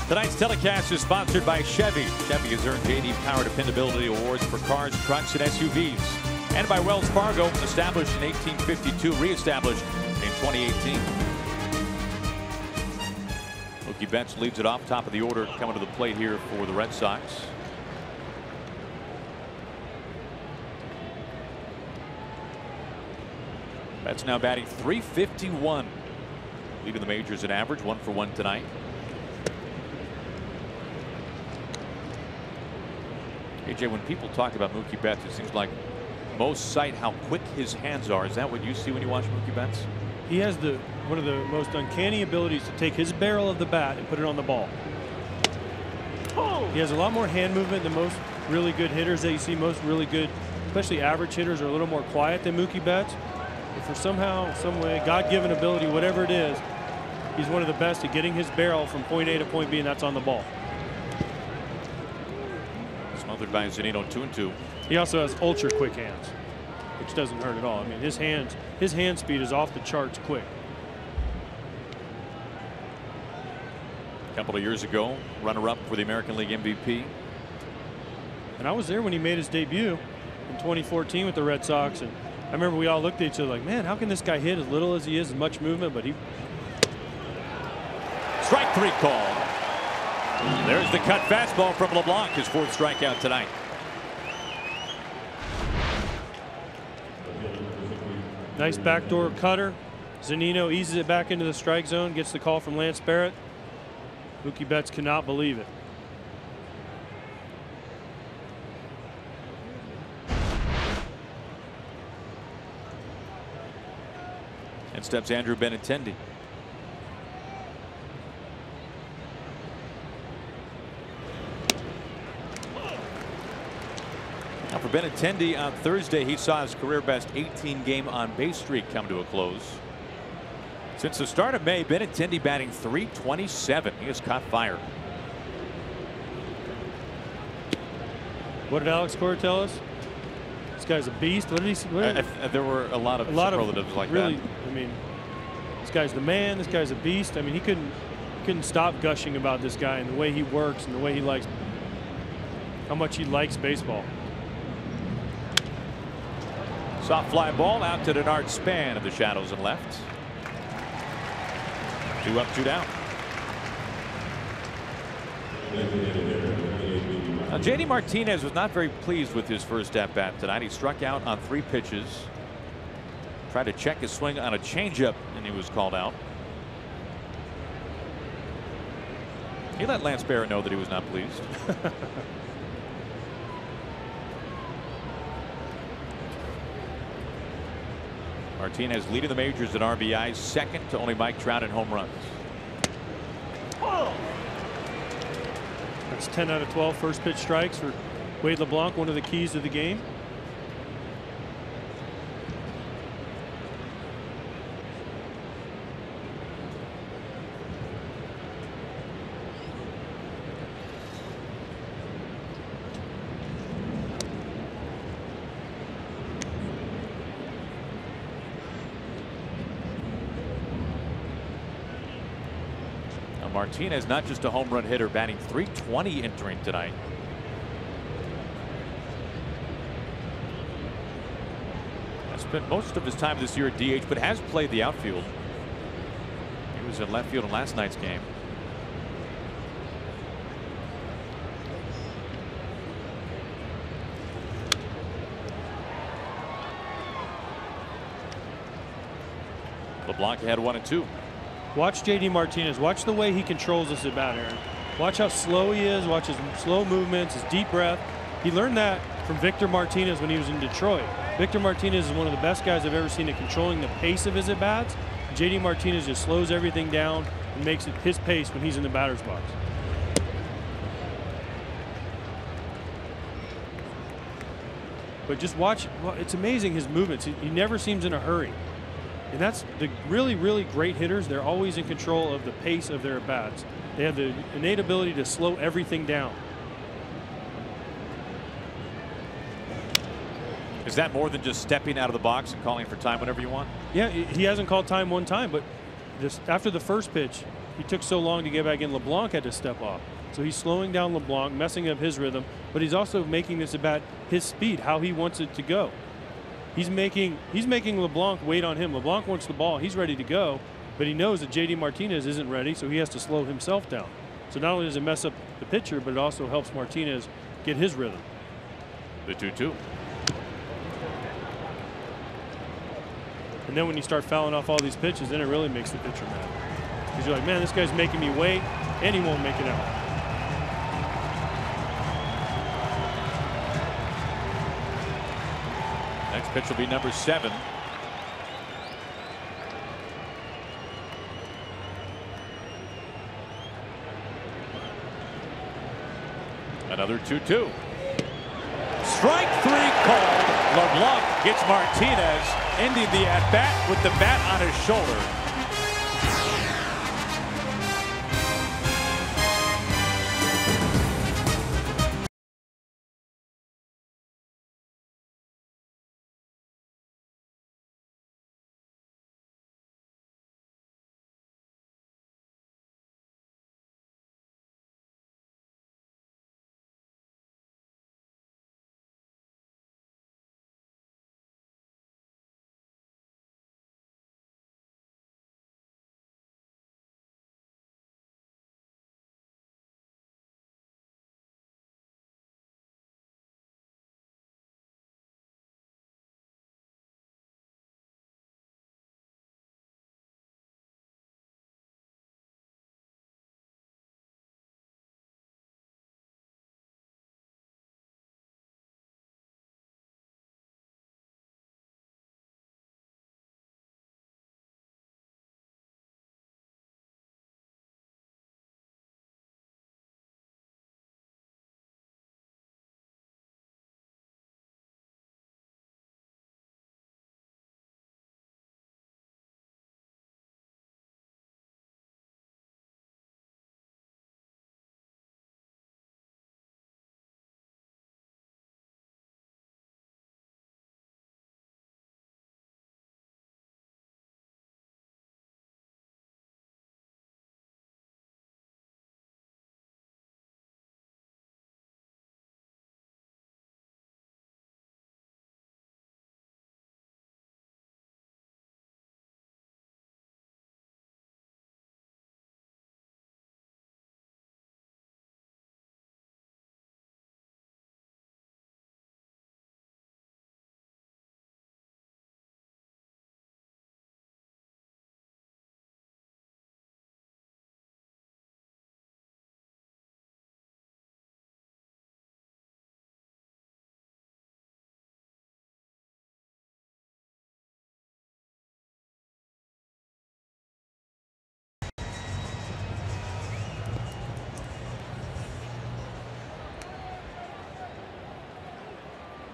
Tonight's telecast is sponsored by Chevy. Chevy has earned J.D. Power Dependability Awards for cars, trucks, and SUVs. And by Wells Fargo, established in 1852, reestablished in 2018. Mookie Betts leads it off, top of the order, coming to the plate here for the Red Sox. Betts now batting .351, leading the majors in average, 1 for 1 tonight. AJ, when people talk about Mookie Betts, it seems like most cite how quick his hands are. Is that what you see when you watch Mookie Betts? He has one of the most uncanny abilities to take his barrel of the bat and put it on the ball. He has a lot more hand movement than most really good hitters that you see. Most really good, especially average hitters, are a little more quiet than Mookie Betts. But for somehow, some way, God-given ability, whatever it is, he's one of the best at getting his barrel from point A to point B, and that's on the ball. Smothered by Zunino, 2-2. He also has ultra quick hands, which doesn't hurt at all. I mean, his hand speed is off the charts quick. A couple of years ago, runner-up for the American League MVP. And I was there when he made his debut in 2014 with the Red Sox, and I remember we all looked at each other like, man, how can this guy hit as little as he is, as much movement, but he... Strike 3 call. There's the cut fastball from LeBlanc, his 4th strikeout tonight. Nice backdoor cutter. Zunino eases it back into the strike zone, gets the call from Lance Barrett. Mookie Betts cannot believe it. And steps Andrew Benintendi. For Benintendi on Thursday, he saw his career best 18-game on-base streak come to a close. Since the start of May, Benintendi batting .327. He has caught fire. What did Alex Cora tell us? This guy's a beast. What did he? There were a lot of superlatives like really, that. I mean, this guy's the man. This guy's a beast. I mean, he couldn't stop gushing about this guy and the way he works and the way he likes, how much he likes baseball. Soft fly ball out to Denard Span of the shadows and left. 2 up, 2 down. Now, JD Martinez was not very pleased with his first at bat tonight. He struck out on 3 pitches. Tried to check his swing on a changeup, and he was called out. He let Lance Barrett know that he was not pleased. Martinez leading the majors in RBIs, second to only Mike Trout in home runs. That's 10 out of 12 first pitch strikes for Wade LeBlanc, one of the keys to the game. Martinez, not just a home run hitter, batting .320 entering tonight. Has spent most of his time this year at DH, but has played the outfield. He was in left field in last night's game. LeBlanc had 1 and 2. Watch JD Martinez. Watch the way he controls this at bat, Aaron. Watch how slow he is. Watch his slow movements, his deep breath. He learned that from Victor Martinez when he was in Detroit. Victor Martinez is one of the best guys I've ever seen at controlling the pace of his at bats. JD Martinez just slows everything down and makes it his pace when he's in the batter's box. But just watch. Well, it's amazing his movements. He never seems in a hurry. And that's the really, really great hitters. They're always in control of the pace of their at-bats. They have the innate ability to slow everything down. Is that more than just stepping out of the box and calling for time whenever you want? Yeah, he hasn't called time one time, but just after the first pitch, he took so long to get back in. LeBlanc had to step off. So he's slowing down LeBlanc, messing up his rhythm, but he's also making this about his speed, how he wants it to go. He's making LeBlanc wait on him. LeBlanc wants the ball. He's ready to go, but he knows that JD Martinez isn't ready, so he has to slow himself down. So not only does it mess up the pitcher, but it also helps Martinez get his rhythm. The 2-2. And then when you start fouling off all these pitches, then it really makes the pitcher mad. Because you're like, man, this guy's making me wait, and he won't make it out. Next pitch will be number 7. Another 2-2. Strike 3 called. LeBlanc gets Martinez, ending the at-bat with the bat on his shoulder.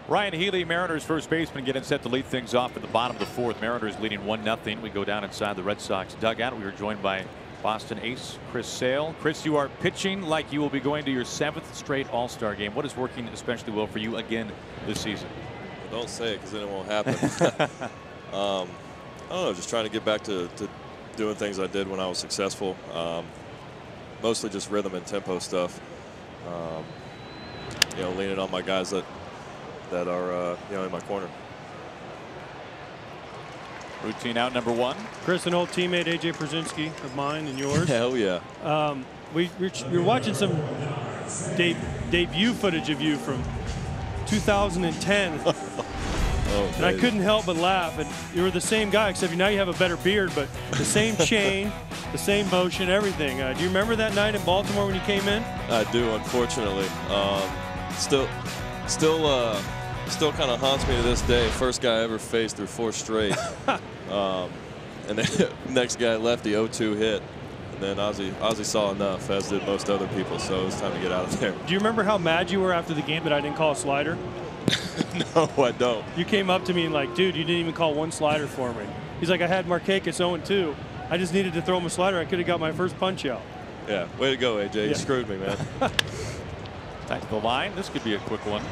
Ryan Healy, Mariners first baseman, getting set to lead things off at the bottom of the fourth. Mariners leading 1-0. We go down inside the Red Sox dugout. We are joined by Boston ace Chris Sale. Chris, you are pitching like you will be going to your 7th straight All-Star game. What is working especially well for you again this season? Well, don't say it because then it won't happen. I don't know, just trying to get back to doing things I did when I was successful. Mostly just rhythm and tempo stuff. You know, leaning on my guys that are you know, in my corner. Routine out number 1. Chris, an old teammate, AJ Przinsky of mine and yours. Hell yeah. We're watching some debut footage of you from 2010. And I couldn't help but laugh. And you were the same guy, except now you have a better beard, but the same chain, the same motion, everything. Do you remember that night in Baltimore when you came in? I do, unfortunately. Still kind of haunts me to this day. First guy I ever faced through 4 straight. And then next guy lefty 0-2 hit. And then Ozzie saw enough, as did most other people, so it was time to get out of there. Do you remember how mad you were after the game that I didn't call a slider? No, I don't. You came up to me and like, dude, you didn't even call 1 slider for me. He's like, I had Markakis 0-2. I just needed to throw him a slider. I could have got my first punch out. Yeah, way to go, AJ. Yeah. You screwed me, man. Back to the line. This could be a quick one.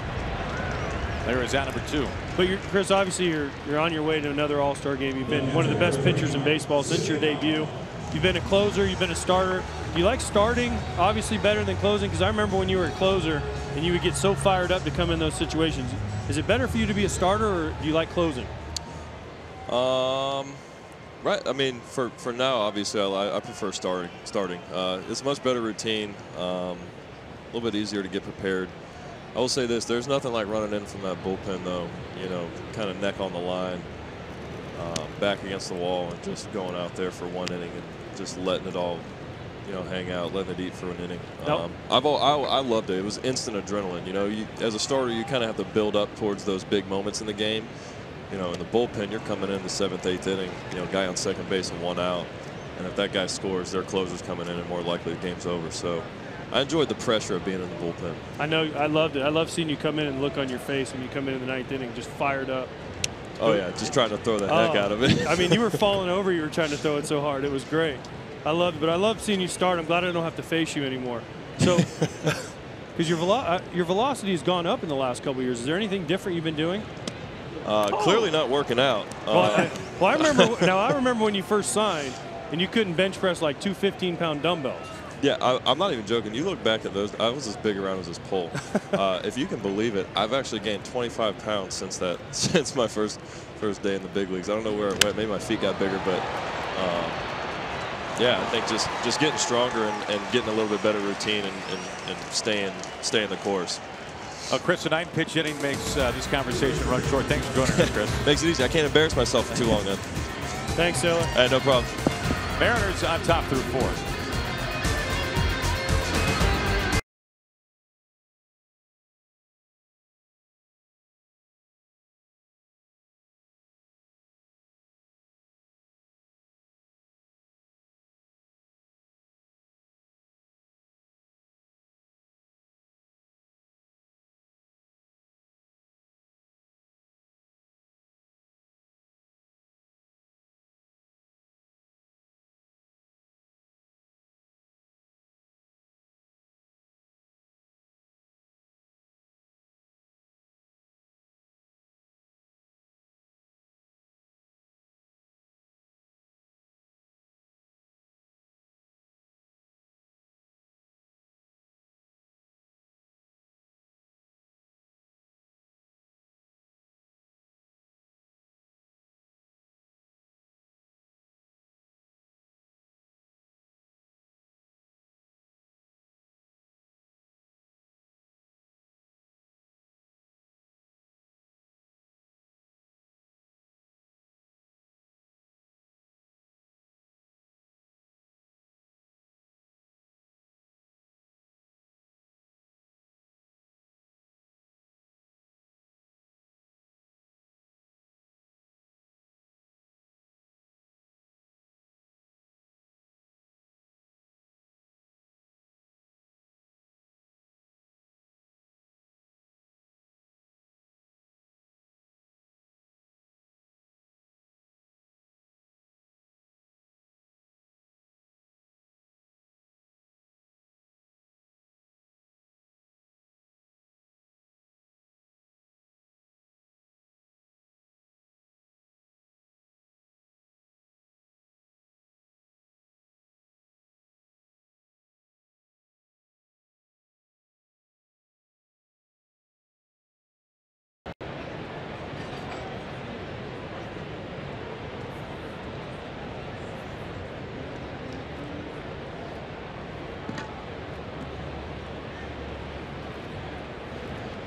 There is out number 2. But Chris, obviously you're on your way to another All-Star game. You've been one of the best pitchers in baseball since your debut. You've been a closer. You've been a starter. Do you like starting obviously better than closing? Because I remember when you were a closer and you would get so fired up to come in those situations. Is it better for you to be a starter, or do you like closing? Right. I mean, for now, obviously, I prefer starting. It's a much better routine. A little bit easier to get prepared. I will say this: there's nothing like running in from that bullpen, though. You know, kind of neck on the line, back against the wall, and just going out there for 1 inning and just letting it all, you know, hang out, letting it eat for an inning. I loved it. It was instant adrenaline. You know, as a starter, you kind of have to build up towards those big moments in the game. You know, in the bullpen, you're coming in the 7th, 8th inning. You know, guy on second base and 1 out, and if that guy scores, their closer's coming in, and more likely the game's over. So I enjoyed the pressure of being in the bullpen. I know, I loved it. I love seeing you come in and look on your face when you come in the 9th inning, just fired up. Oh yeah, just trying to throw the heck out of it. I mean, you were falling over. You were trying to throw it so hard. It was great. I loved it, but I love seeing you start. I'm glad I don't have to face you anymore. So, because your velocity has gone up in the last couple of years. Is there anything different you've been doing? Clearly not working out. I remember. Now I remember when you first signed, and you couldn't bench press like 2 15-pound dumbbells. Yeah, I'm not even joking. You look back at those, I was as big around as this pole. If you can believe it, I've actually gained 25 pounds since my first day in the big leagues. I don't know where it went. Maybe my feet got bigger, but yeah, I think just getting stronger and getting a little bit better routine and staying the course. Chris, a 9-pitch inning makes this conversation run short. Thanks for joining us, Chris. Makes it easy. I can't embarrass myself for too long, then. Thanks, Sailor. No problem. Mariners on top through 4.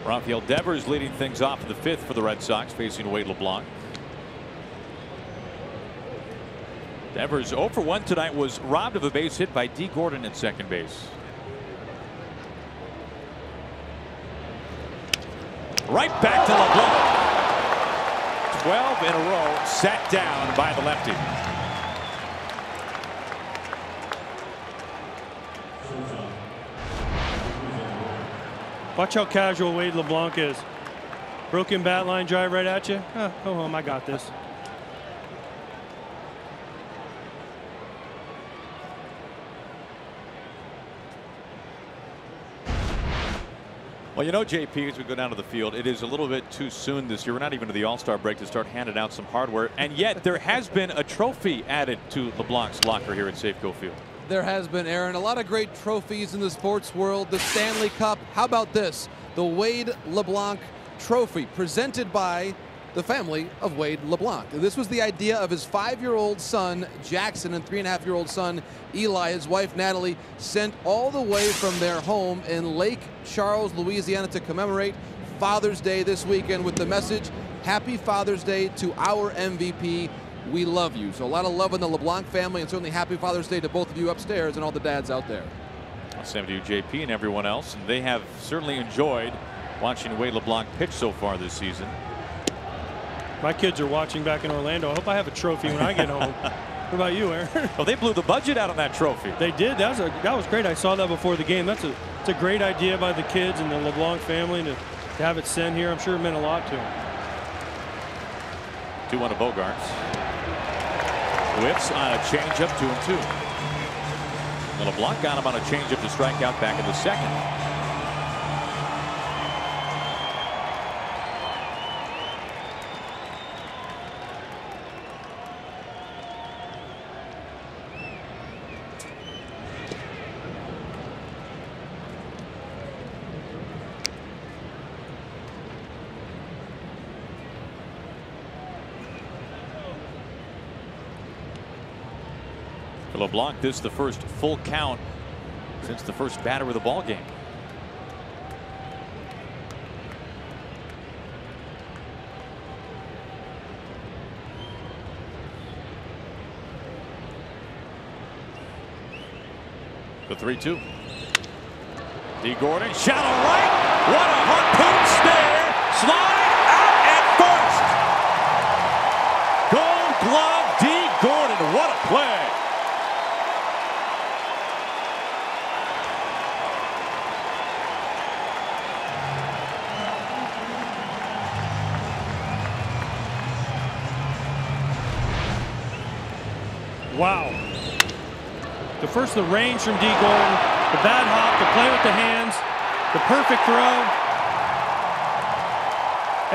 Rafael Devers leading things off in the 5th for the Red Sox, facing Wade LeBlanc. Devers 0 for 1 tonight, was robbed of a base hit by D. Gordon at second base. Right back to LeBlanc. 12 in a row sat down by the lefty. Watch how casual Wade LeBlanc is. Broken bat line drive right at you. Oh, go home. I got this. Well, you know, JP, as we go down to the field, it is a little bit too soon this year. We're not even to the All-Star break to start handing out some hardware. And yet there has been a trophy added to LeBlanc's locker here at Safeco Field. There has been, Aaron, a lot of great trophies in the sports world. The Stanley Cup. How about this? The Wade LeBlanc Trophy, presented by the family of Wade LeBlanc. This was the idea of his 5-year-old son, Jackson, and 3.5-year-old son, Eli. His wife, Natalie, sent all the way from their home in Lake Charles, Louisiana, to commemorate Father's Day this weekend with the message, Happy Father's Day to our MVP. We love you. So a lot of love in the LeBlanc family, and certainly happy Father's Day to both of you upstairs and all the dads out there. Same to you, JP, and everyone else. And they have certainly enjoyed watching Wade LeBlanc pitch so far this season. My kids are watching back in Orlando. I hope I have a trophy when I get home. What about you, Aaron? Well, they blew the budget out on that trophy. They did. That was great. I saw that before the game. It's a great idea by the kids and the LeBlanc family to have it sent here. I'm sure it meant a lot to them. 2-1 to Bogarts. Whips on a changeup, 2-2. LeBlanc got him on a changeup to strike out back in the 2nd. For LeBlanc, this is the first full count since the first batter of the ball game. The 3-2. D. Gordon, shallow right. What a harpoon snare. Slide out at first. Gold Glove, D. Gordon. What a play. Wow. The range from D. Gordon, the bad hop, the play with the hands, the perfect throw.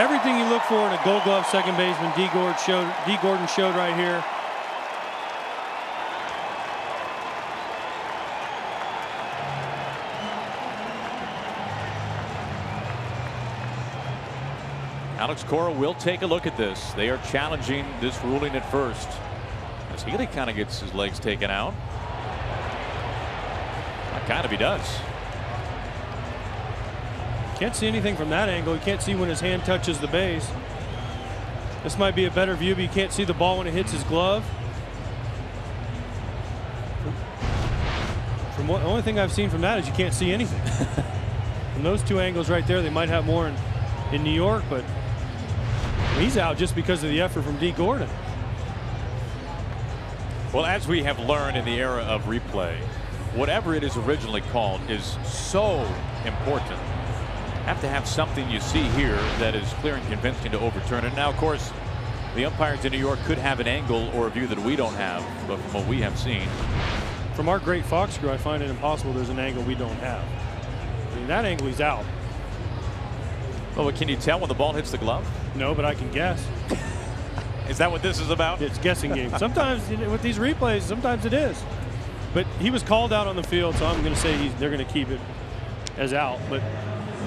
Everything you look for in a Gold Glove second baseman, D. Gordon showed right here. Alex Cora will take a look at this. They are challenging this ruling at first, as Healy kind of gets his legs taken out. Kind of he does. Can't see anything from that angle. You can't see when his hand touches the base. This might be a better view, but you can't see the ball when it hits his glove. From the only thing I've seen from that is you can't see anything. From those two angles right there, they might have more in New York, but he's out just because of the effort from D. Gordon. Well, as we have learned in the era of replay, whatever it is originally called is so important. Have to have something you see here that is clear and convincing to overturn it. Now, of course, the umpires in New York could have an angle or a view that we don't have, but from what we have seen. From our great Fox crew, I find it impossible there's an angle we don't have. I mean, that angle, he's out. Well, can you tell when the ball hits the glove? No, but I can guess. Is that what this is about? It's guessing game. Sometimes with these replays, sometimes it is. But he was called out on the field, so I'm going to say they're going to keep it as out. But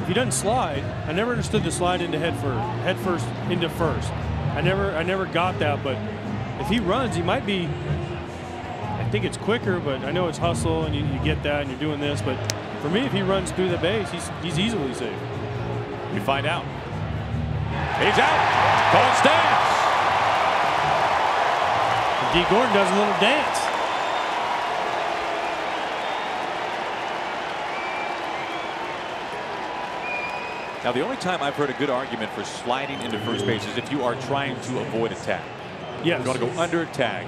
if he doesn't slide, I never understood the slide into head first into first. I never got that. But if he runs, he might be. I think it's quicker, but I know it's hustle, and you get that, and you're doing this. But for me, if he runs through the base, he's easily safe. We find out. He's out. Call stands. D. Gordon does a little dance. Now, the only time I've heard a good argument for sliding into first base is if you are trying to avoid a tag. Yes. You want to go under a tag.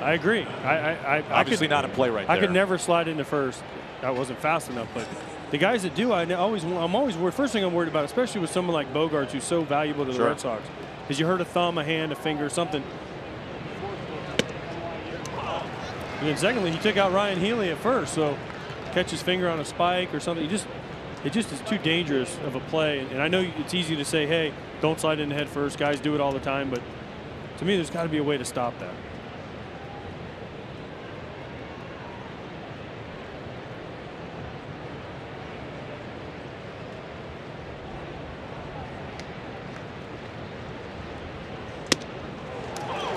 I agree. Obviously not a play right there. I could never slide into first. That wasn't fast enough. But the guys that do, I'm always worried. First thing I'm worried about, especially with someone like Bogarts, who's so valuable to the Red Sox, is you hurt a thumb, a hand, a finger, something. And then secondly, he took out Ryan Healy at first, so catch his finger on a spike or something. It just is too dangerous of a play. And I know it's easy to say, hey, don't slide in head first. Guys do it all the time, but to me, there's got to be a way to stop that.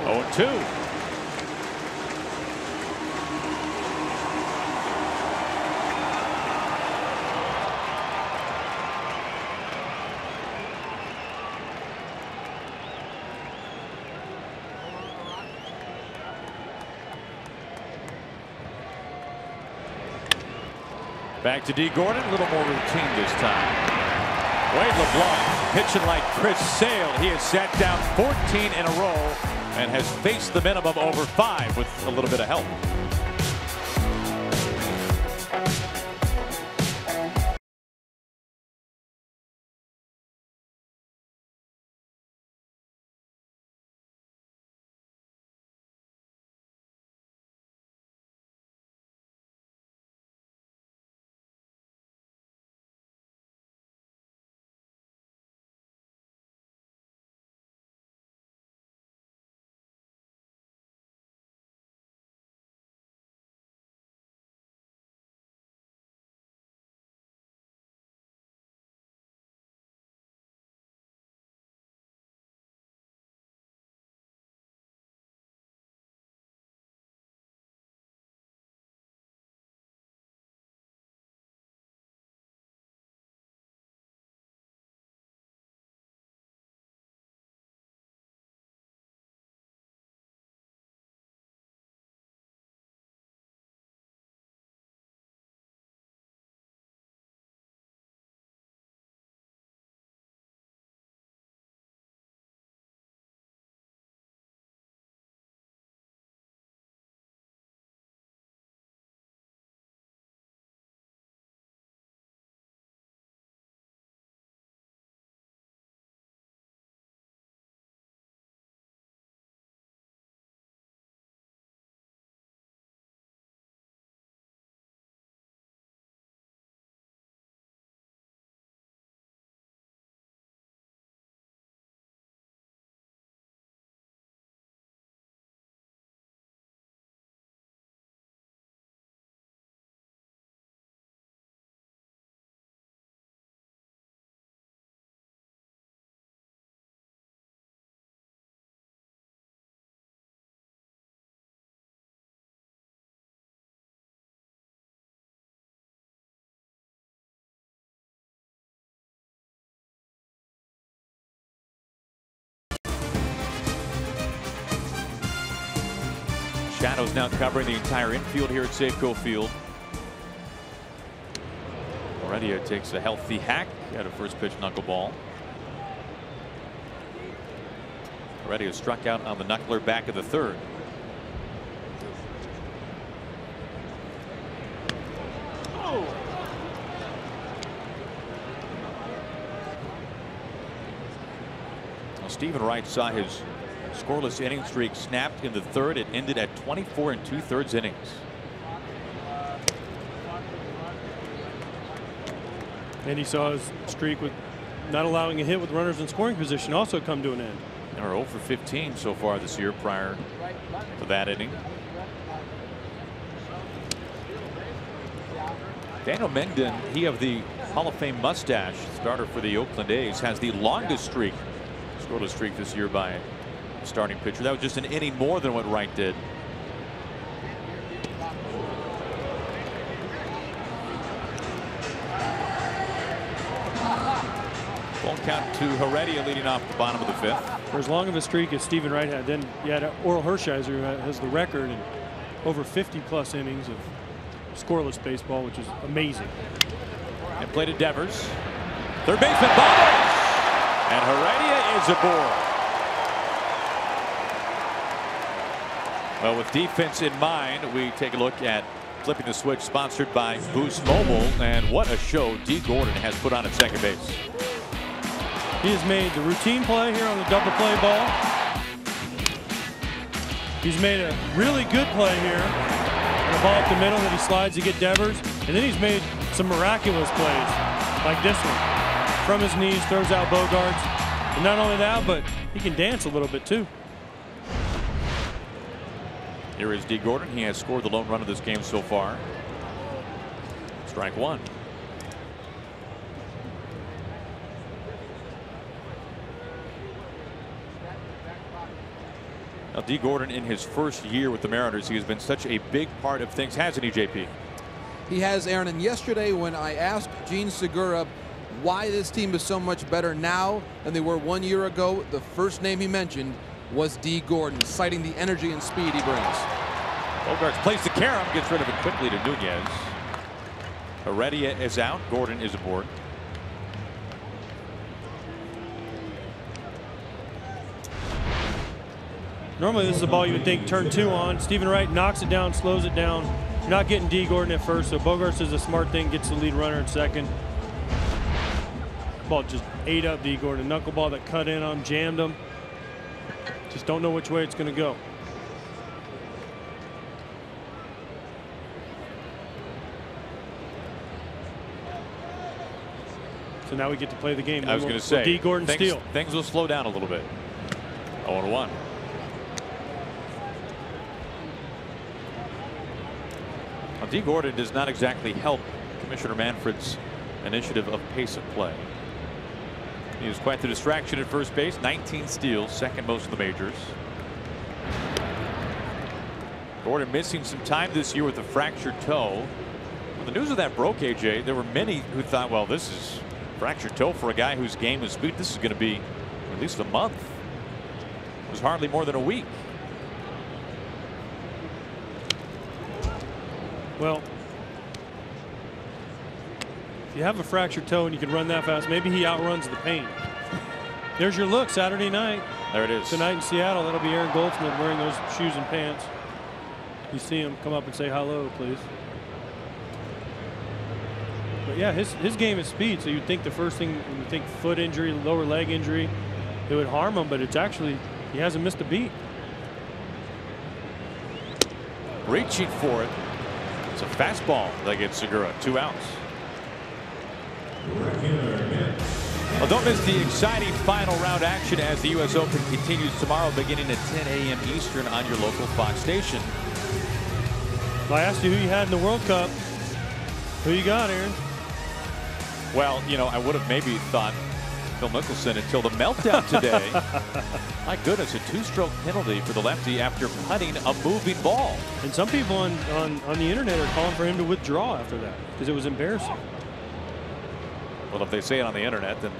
Oh, 2. Back to D. Gordon, a little more routine this time. Wade LeBlanc pitching like Chris Sale. He has sat down 14 in a row and has faced the minimum over 5 with a little bit of help. Shadows now covering the entire infield here at Safeco Field. Heredia takes a healthy hack at a first pitch knuckleball. Heredia struck out on the knuckler back of the third. Well, Stephen Wright saw his scoreless inning streak snapped in the third. It ended at 24 2/3 innings. And he saw his streak with not allowing a hit with runners in scoring position also come to an end. They're 0 for 15 so far this year prior to that inning. Daniel Mengden, he of the Hall of Fame mustache, starter for the Oakland A's, has the longest streak, scoreless streak this year by a starting pitcher. That was just an inning more than what Wright did. Won't count to Heredia leading off the bottom of the 5th. For as long of a streak as Stephen Wright had, then you had Oral Hershiser, who has the record in over 50+ innings of scoreless baseball, which is amazing. And play to Devers. Third baseman bobbles, and Heredia is aboard. Well, with defense in mind, we take a look at flipping the switch, sponsored by Boost Mobile, and what a show Dee Gordon has put on at second base. He has made the routine play here on the double play ball. He's made a really good play here on a ball up the middle that he slides to get Devers, and then he's made some miraculous plays like this one. From his knees, throws out Bogarts. And not only that, but he can dance a little bit too. Here is Dee Gordon. He has scored the lone run of this game so far. Strike one. Now, Dee Gordon, in his first year with the Mariners, he has been such a big part of things, hasn't he, JP? He has, Aaron. And yesterday, when I asked Gene Segura why this team is so much better now than they were 1 year ago, the first name he mentioned was Dee Gordon, citing the energy and speed he brings. Bogarts plays the carom, gets rid of it quickly to Nunez. Heredia is out. Gordon is aboard. Normally this is a ball you would think turn 2 on. Stephen Wright knocks it down, slows it down. You're not getting Dee Gordon at first, so Bogarts does a smart thing, gets the lead runner at second. Ball just ate up Dee Gordon. Knuckleball that cut in on him, jammed him. Just don't know which way it's going to go. So now we get to play the game. I was going to say, Dee Gordon steal. Things will slow down a little bit. 0-1. Now, Dee Gordon does not exactly help Commissioner Manfred's initiative of pace of play. He was quite the distraction at first base. 19 steals, second most in the majors. Gordon missing some time this year with a fractured toe. When the news of that broke, AJ, there were many who thought, well, this is fractured toe for a guy whose game is speed. This is going to be at least a month. It was hardly more than a week. Well, if you have a fractured toe and you can run that fast, maybe he outruns the pain. There's your look Saturday night. There it is. Tonight in Seattle, that'll be Aaron Goldsmith wearing those shoes and pants. You see him come up and say hello, please. But yeah, his game is speed, so you'd think the first thing, when you think foot injury, lower leg injury, it would harm him, but it's actually, he hasn't missed a beat. Reaching for it. It's a fastball that gets Segura. 2 outs. Well, don't miss the exciting final round action as the U.S. Open continues tomorrow beginning at 10 a.m. Eastern on your local Fox station. I asked you who you had in the World Cup. Who you got, Aaron? Well, you know, I would have maybe thought Phil Mickelson until the meltdown today. My goodness, a 2-stroke penalty for the lefty after putting a moving ball. And some people on the internet are calling for him to withdraw after that because it was embarrassing. Well, if they say it on the internet, then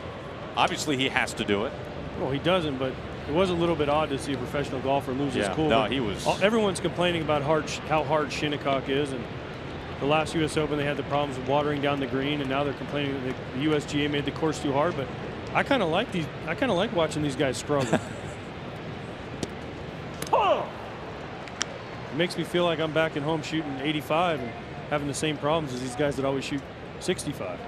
obviously he has to do it. Well, he doesn't, but it was a little bit odd to see a professional golfer lose his cool. No, he was. Everyone's complaining about how hard Shinnecock is, and the last U.S. Open they had the problems with watering down the green, and now they're complaining that the USGA made the course too hard. But I kind of like these. I kind of like watching these guys struggle. It makes me feel like I'm back at home shooting 85 and having the same problems as these guys that always shoot 65.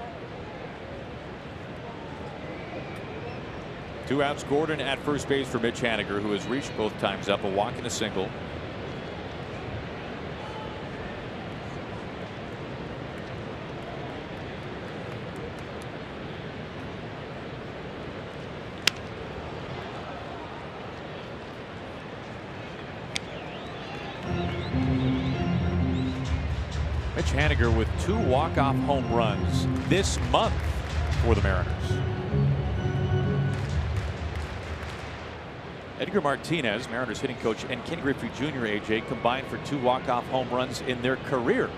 2 outs. Gordon at first base for Mitch Haniger, who has reached both times up, a walk and a single. Mitch Haniger with 2 walk-off home runs this month for the Mariners. Edgar Martinez, Mariners hitting coach, and Ken Griffey Jr., AJ, combined for 2 walk-off home runs in their career.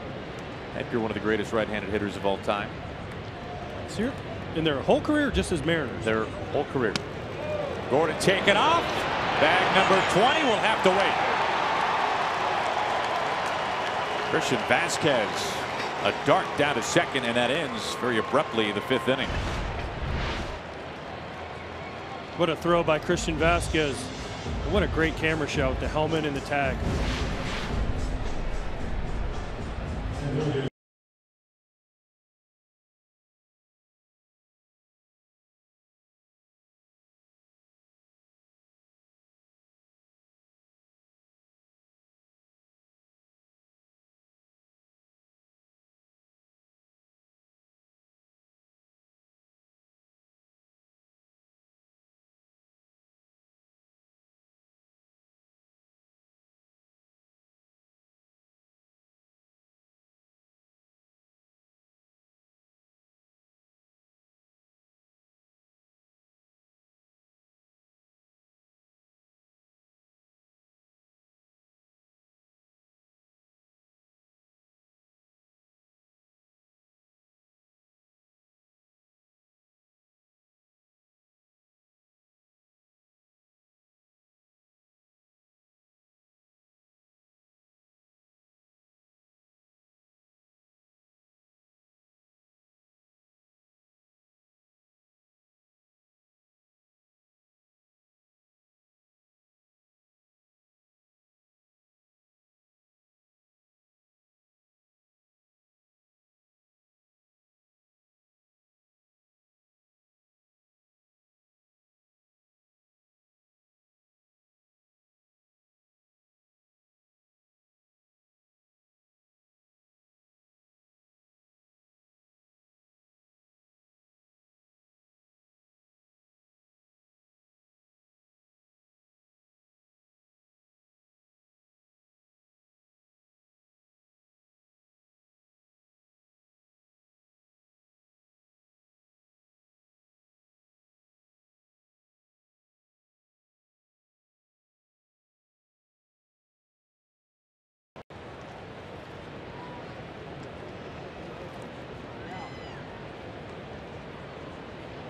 Edgar, one of the greatest right-handed hitters of all time. in their whole career, just as Mariners? Their whole career. Gordon taken off. Bag number 20 will have to wait. Christian Vasquez, a dart down to second, and that ends very abruptly the 5th inning. What a throw by Christian Vasquez. What a great camera shot with the helmet and the tag.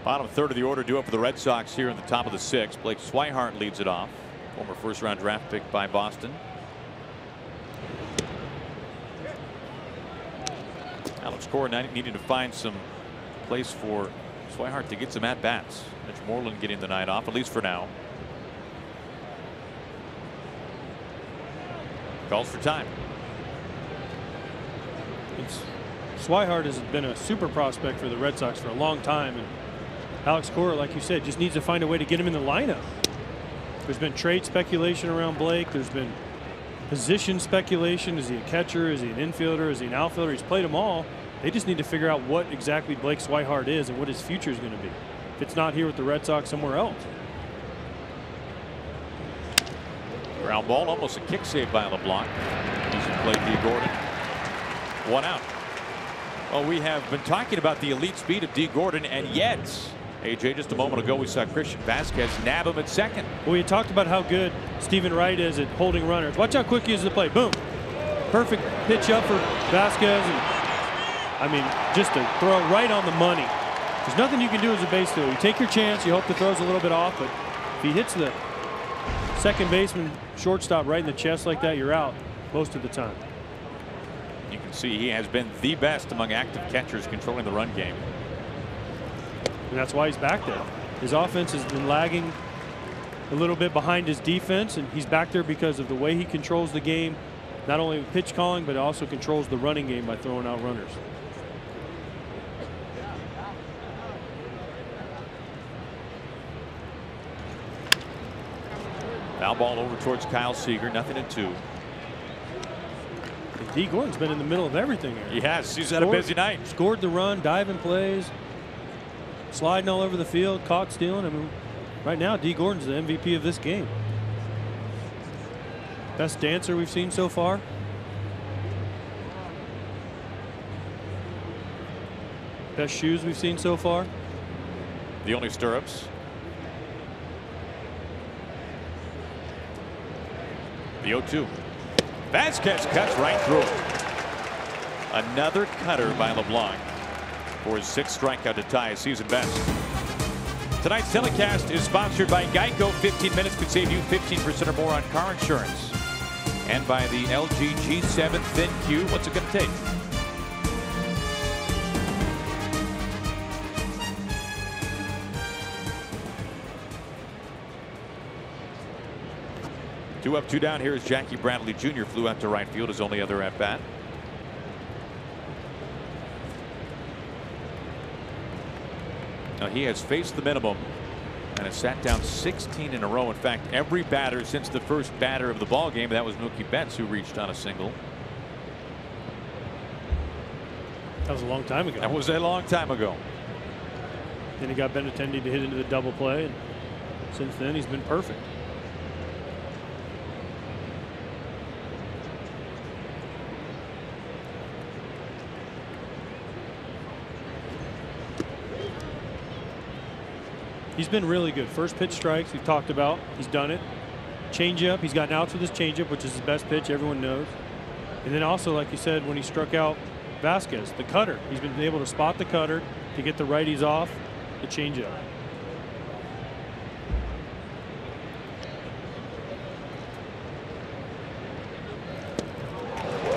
Bottom third of the order due up for the Red Sox here in the top of the 6th. Blake Swihart leads it off. Former first-round draft pick by Boston. Alex Cora needing to find some place for Swihart to get some at-bats. Mitch Moreland getting the night off, at least for now. Calls for time. Swihart has been a super prospect for the Red Sox for a long time, and Alex Cora, like you said, just needs to find a way to get him in the lineup. There's been trade speculation around Blake. There's been position speculation. Is he a catcher? Is he an infielder? Is he an outfielder? He's played them all. They just need to figure out what exactly Blake Swihart is and what his future is going to be. If it's not here with the Red Sox, somewhere else. Ground ball, almost a kick save by LeBlanc. Easy play, D. Gordon. 1 out. Well, we have been talking about the elite speed of D. Gordon, and yet, AJ, just a moment ago, we saw Christian Vasquez nab him at second. Well, we talked about how good Stephen Wright is at holding runners. Watch how quick he is to play. Boom. Perfect pitch up for Vasquez. And, I mean, just a throw right on the money. There's nothing you can do as a base stealer. You take your chance. You hope the throw's a little bit off, but if he hits the second baseman, shortstop right in the chest like that, you're out most of the time. You can see he has been the best among active catchers controlling the run game. And that's why he's back there. His offense has been lagging a little bit behind his defense, and he's back there because of the way he controls the game, not only with pitch calling, but also controls the running game by throwing out runners. Foul ball over towards Kyle Seager, 0-2. And D. Gordon's been in the middle of everything here. He has. He's had a busy night. Scored the run, diving plays, sliding all over the field, caught stealing. I mean, right now, D. Gordon's the MVP of this game. Best dancer we've seen so far. Best shoes we've seen so far. The only stirrups. The 0-2. Vasquez cuts right through it. Another cutter by LeBlanc for his 6th strikeout to tie his season best. Tonight's telecast is sponsored by Geico. 15 minutes could save you 15% or more on car insurance. And by the LG G7 Thin Q. What's it going to take? Two up, two down. Here is Jackie Bradley Jr. flew out to right field, his only other at bat. Now he has faced the minimum and has sat down 16 in a row. In fact, every batter since the first batter of the ball game, that was Mookie Betts, who reached on a single. That was a long time ago. That was a long time ago. Then he got Benintendi to hit into the double play, and since then he's been perfect. He's been really good. First pitch strikes we've talked about. He's done it. Changeup. He's gotten outs with his changeup, which is his best pitch. Everyone knows. And then also, like you said, when he struck out Vasquez, the cutter. He's been able to spot the cutter to get the righties off the changeup.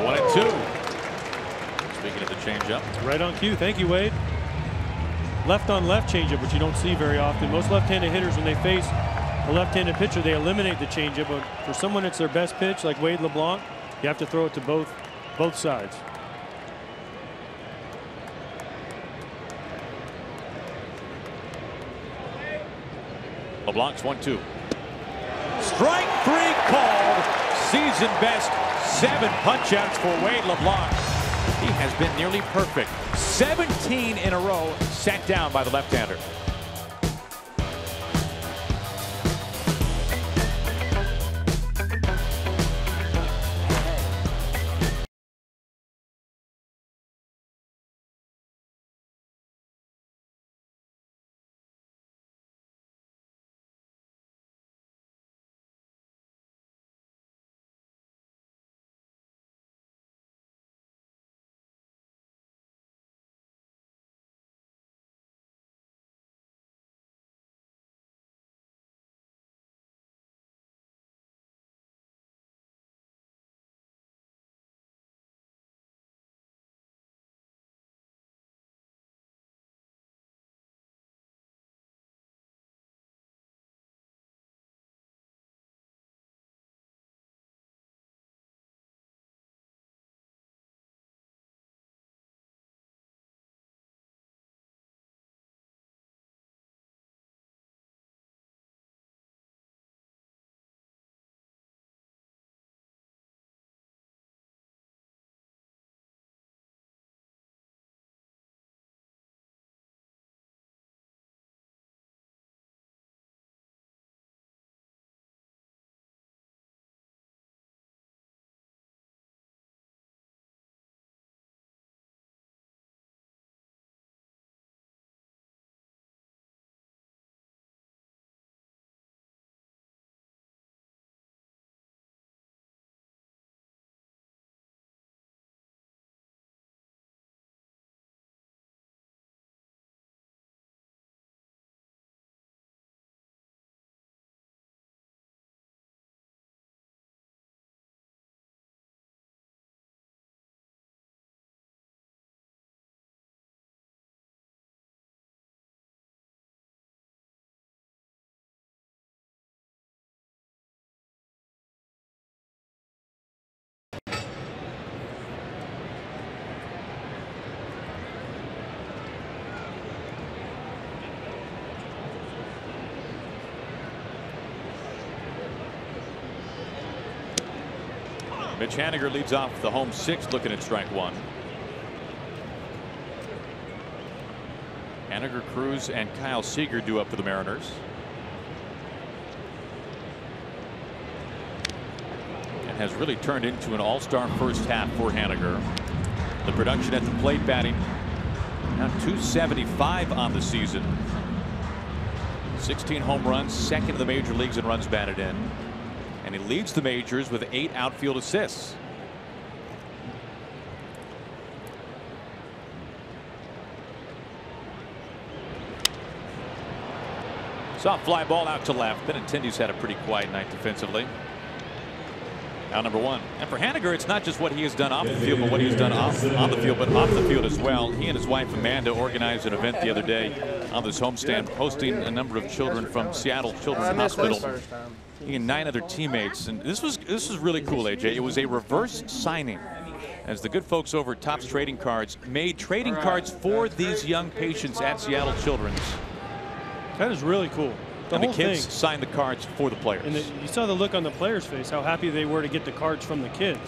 One and two. Speaking of the changeup. Right on cue. Thank you, Wade. Left on left changeup, which you don't see very often. Most left-handed hitters, when they face a left-handed pitcher, they eliminate the changeup. But for someone that's their best pitch, like Wade LeBlanc, you have to throw it to both sides. LeBlanc's 1-2. Strike three called. Season best 7 punch-outs for Wade LeBlanc. He has been nearly perfect. 17 in a row sat down by the left-hander. Mitch Haniger leads off the home 6th, looking at strike 1. Haniger, Cruz, and Kyle Seager due up for the Mariners. And has really turned into an all-star first half for Haniger. The production at the plate, batting now .275 on the season. 16 home runs, 2nd in the major leagues in runs batted in. And he leads the majors with 8 outfield assists. Soft fly ball out to left. Benintendi's had a pretty quiet night defensively. Now number 1. And for Haniger, it's not just what he has done off the field, but what he has done on the field, but off the field as well. He and his wife Amanda organized an event the other day on this homestand, hosting a number of children from Seattle Children's Hospital. He and 9 other teammates, and this was really cool, AJ. It was a reverse signing, as the good folks over at Topps Trading Cards made trading cards for these young patients at Seattle Children's. That is really cool. And the kids signed the cards for the players. And you saw the look on the players' face, how happy they were to get the cards from the kids.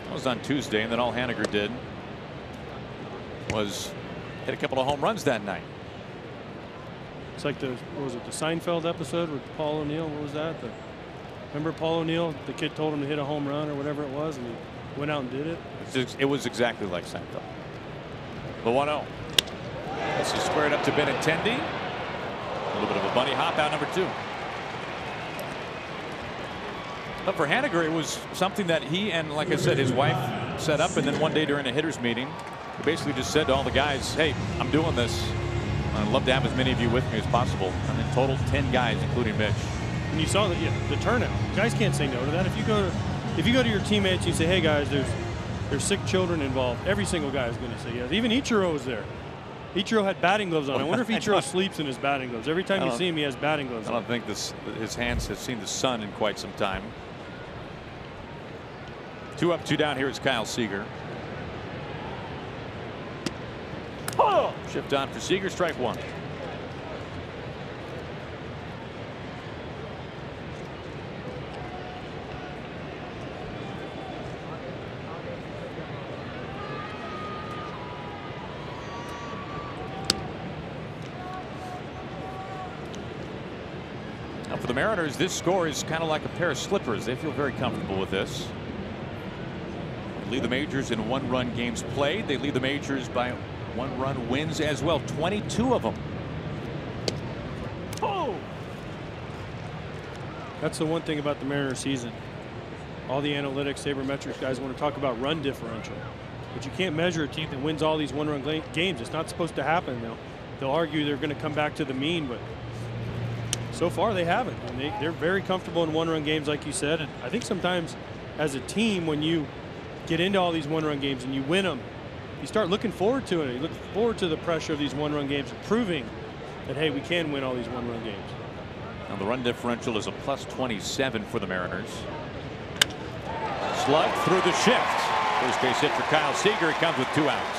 That was on Tuesday, and then all Haniger did was hit a couple of home runs that night. It's like the Seinfeld episode with Paul O'Neill. What was that? Remember Paul O'Neill? The kid told him to hit a home run or whatever it was, and he went out and did it. It was exactly like Seinfeld. The 1-0. This is squared up to Benintendi. A little bit of a bunny hop out, number 2. But for Haniger, it was something that he and, like I said, his wife set up, and then one day during a hitters meeting, he basically just said to all the guys, "Hey, I'm doing this. I'd love to have as many of you with me as possible." And in total, 10 guys, including Mitch. And you saw the turnout. Guys can't say no to that. If you go to your teammates and you say, "Hey guys, there's sick children involved," every single guy is going to say yes. Even Ichiro was there. Ichiro had batting gloves on. I wonder if Ichiro sleeps in his batting gloves. Every time you see him, he has batting gloves on. I don't think his hands have seen the sun in quite some time. 2 up, 2 down. Here is Kyle Seager. Oh! Shift on for Seager. Strike 1. Now for the Mariners, this score is kind of like a pair of slippers. They feel very comfortable with this. They lead the majors in 1-run games played. They lead the majors by 1-run wins as well. 22 of them. Oh! That's the one thing about the Mariners season. All the analytics, sabermetrics guys want to talk about run differential. But you can't measure a team that wins all these 1-run games. It's not supposed to happen. They'll argue they're going to come back to the mean, but so far they haven't. And they're very comfortable in 1-run games, like you said. And I think sometimes as a team, when you get into all these 1-run games and you win them, you start looking forward to it. You look forward to the pressure of these 1-run games, proving that, hey, we can win all these 1-run games. Now the run differential is a +27 for the Mariners. Slug through the shift. First base hit for Kyle Seager. He comes with 2 outs.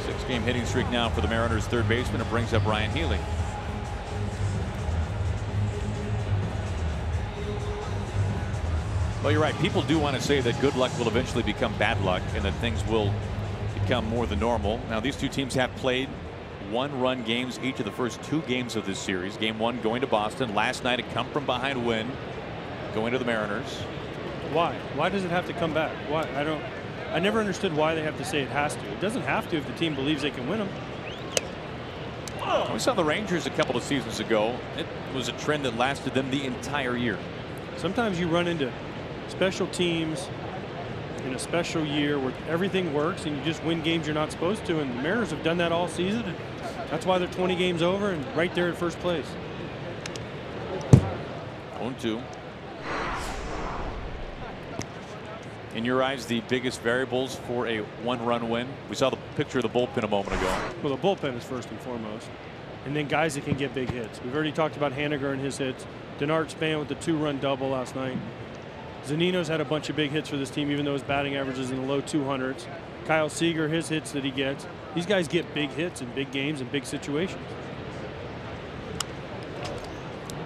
Six-game hitting streak now for the Mariners' third baseman. It brings up Ryan Healy. Well, you're right. People do want to say that good luck will eventually become bad luck and that things will become more than normal. Now, these two teams have played 1-run games each of the first 2 games of this series. Game 1 going to Boston. Last night, a come-from-behind win going to the Mariners. Why? Why does it have to come back? Why? I never understood why they have to say it has to. It doesn't have to if the team believes they can win them. We saw the Rangers a couple of seasons ago. It was a trend that lasted them the entire year. Sometimes you run into special teams in a special year where everything works and you just win games you're not supposed to, and the Mariners have done that all season, and that's why they're 20 games over and right there at first place. 0-2. In your eyes, the biggest variables for a 1-run win? We saw the picture of the bullpen a moment ago. Well, the bullpen is first and foremost, and then guys that can get big hits. We've already talked about Haniger and his hits. Denard Span with the 2-run double last night. Zanino's had a bunch of big hits for this team, even though his batting average is in the low 200s. Kyle Seager, his hits that he gets. These guys get big hits in big games and big situations.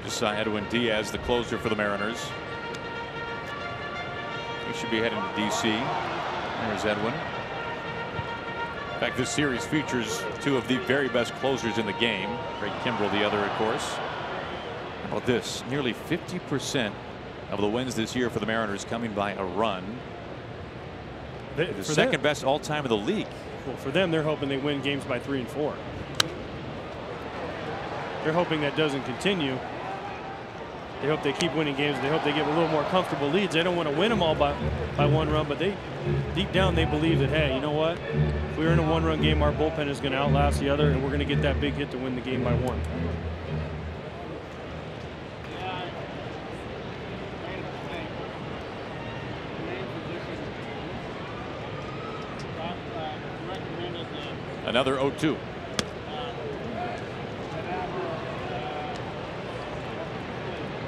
Just saw Edwin Diaz, the closer for the Mariners. He should be heading to D.C. There's Edwin. In fact, this series features 2 of the very best closers in the game. Craig Kimbrell, the other, of course. How about this? Nearly 50% of the wins this year for the Mariners coming by a run. The second best all-time in the league. Well, for them, they're hoping they win games by 3 and 4. They're hoping that doesn't continue. They hope they keep winning games. They hope they get a little more comfortable leads. They don't want to win them all by 1 run, but deep down they believe that, hey, you know what? If we're in a 1-run game, our bullpen is going to outlast the other, and we're going to get that big hit to win the game by 1. Another 0-2.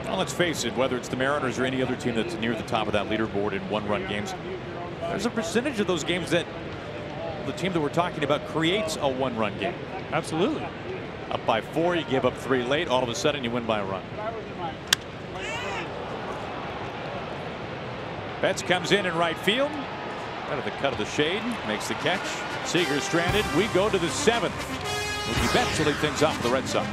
Well, let's face it, whether it's the Mariners or any other team that's near the top of that leaderboard in 1-run games, there's a percentage of those games that the team that we're talking about creates a 1-run game. Absolutely. Up by 4, you give up 3 late, all of a sudden you win by a run. Betts comes in right field. Out of the cut of the shade, makes the catch. Seager stranded. We go to the 7th. Mookie Betts will lead things off for the Red Sox.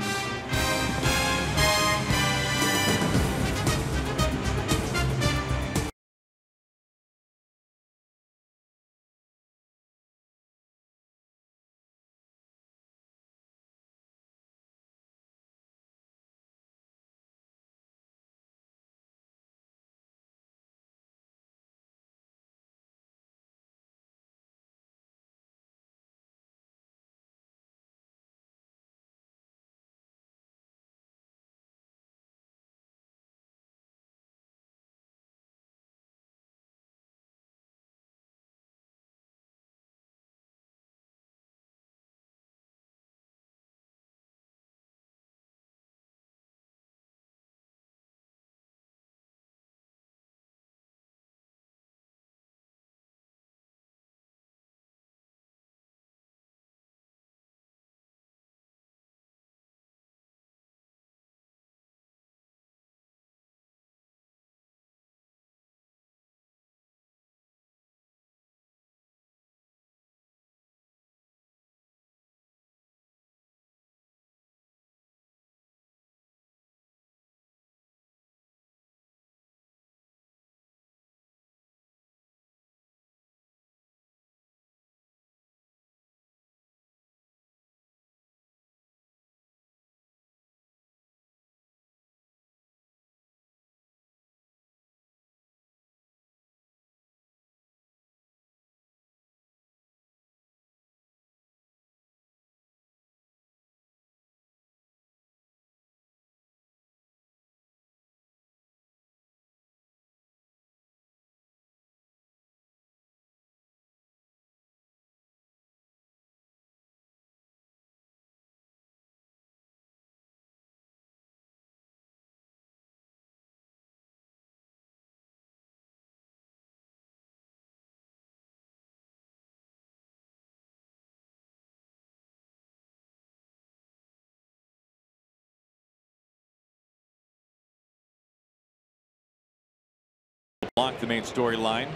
LeBlanc, the main storyline,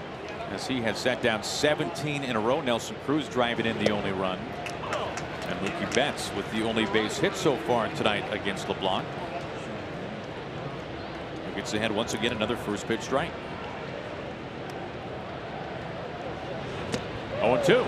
as he has set down 17 in a row. Nelson Cruz driving in the only run. And Mookie Betts with the only base hit so far tonight against LeBlanc. Who gets ahead once again, another first pitch strike. 0-2.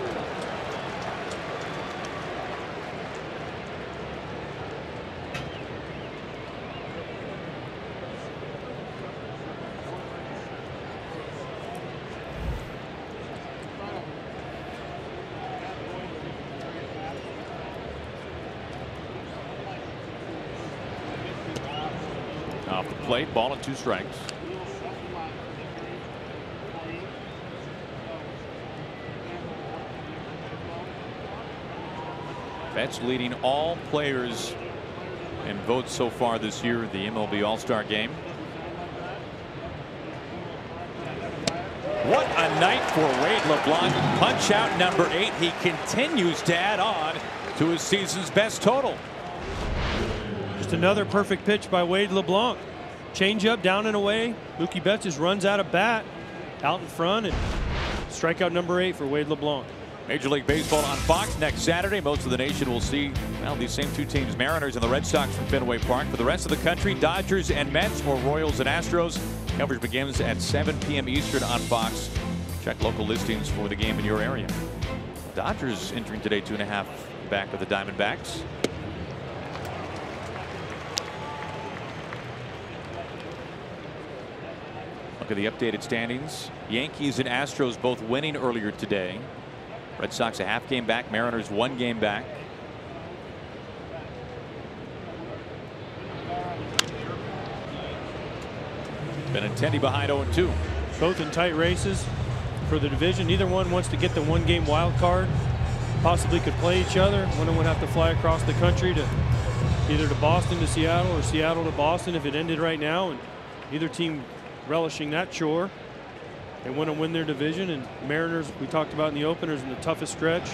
Off the plate, ball and 2 strikes. Betts leading all players in votes so far this year, the MLB All-Star Game. What a night for Wade LeBlanc. Punch out number 8. He continues to add on to his season's best total. Just another perfect pitch by Wade LeBlanc. Change up, down and away. Mookie Betts just runs out of bat, out in front, and strikeout number 8 for Wade LeBlanc. Major League Baseball on Fox next Saturday. Most of the nation will see, well, these same 2 teams, Mariners and the Red Sox from Fenway Park. For the rest of the country, Dodgers and Mets, or Royals and Astros. Coverage begins at 7 p.m. Eastern on Fox. Check local listings for the game in your area. Dodgers entering today 2.5 back of the Diamondbacks. Look at the updated standings. Yankees and Astros both winning earlier today. Red Sox a half game back. Mariners 1 game back. Benintendi behind 0-2. Both in tight races for the division. Neither one wants to get the 1-game wild card. Possibly could play each other. One would have to fly across the country to either to Boston to Seattle or Seattle to Boston if it ended right now. And either team relishing that chore. They want to win their division. And Mariners, we talked about in the openers, in the toughest stretch.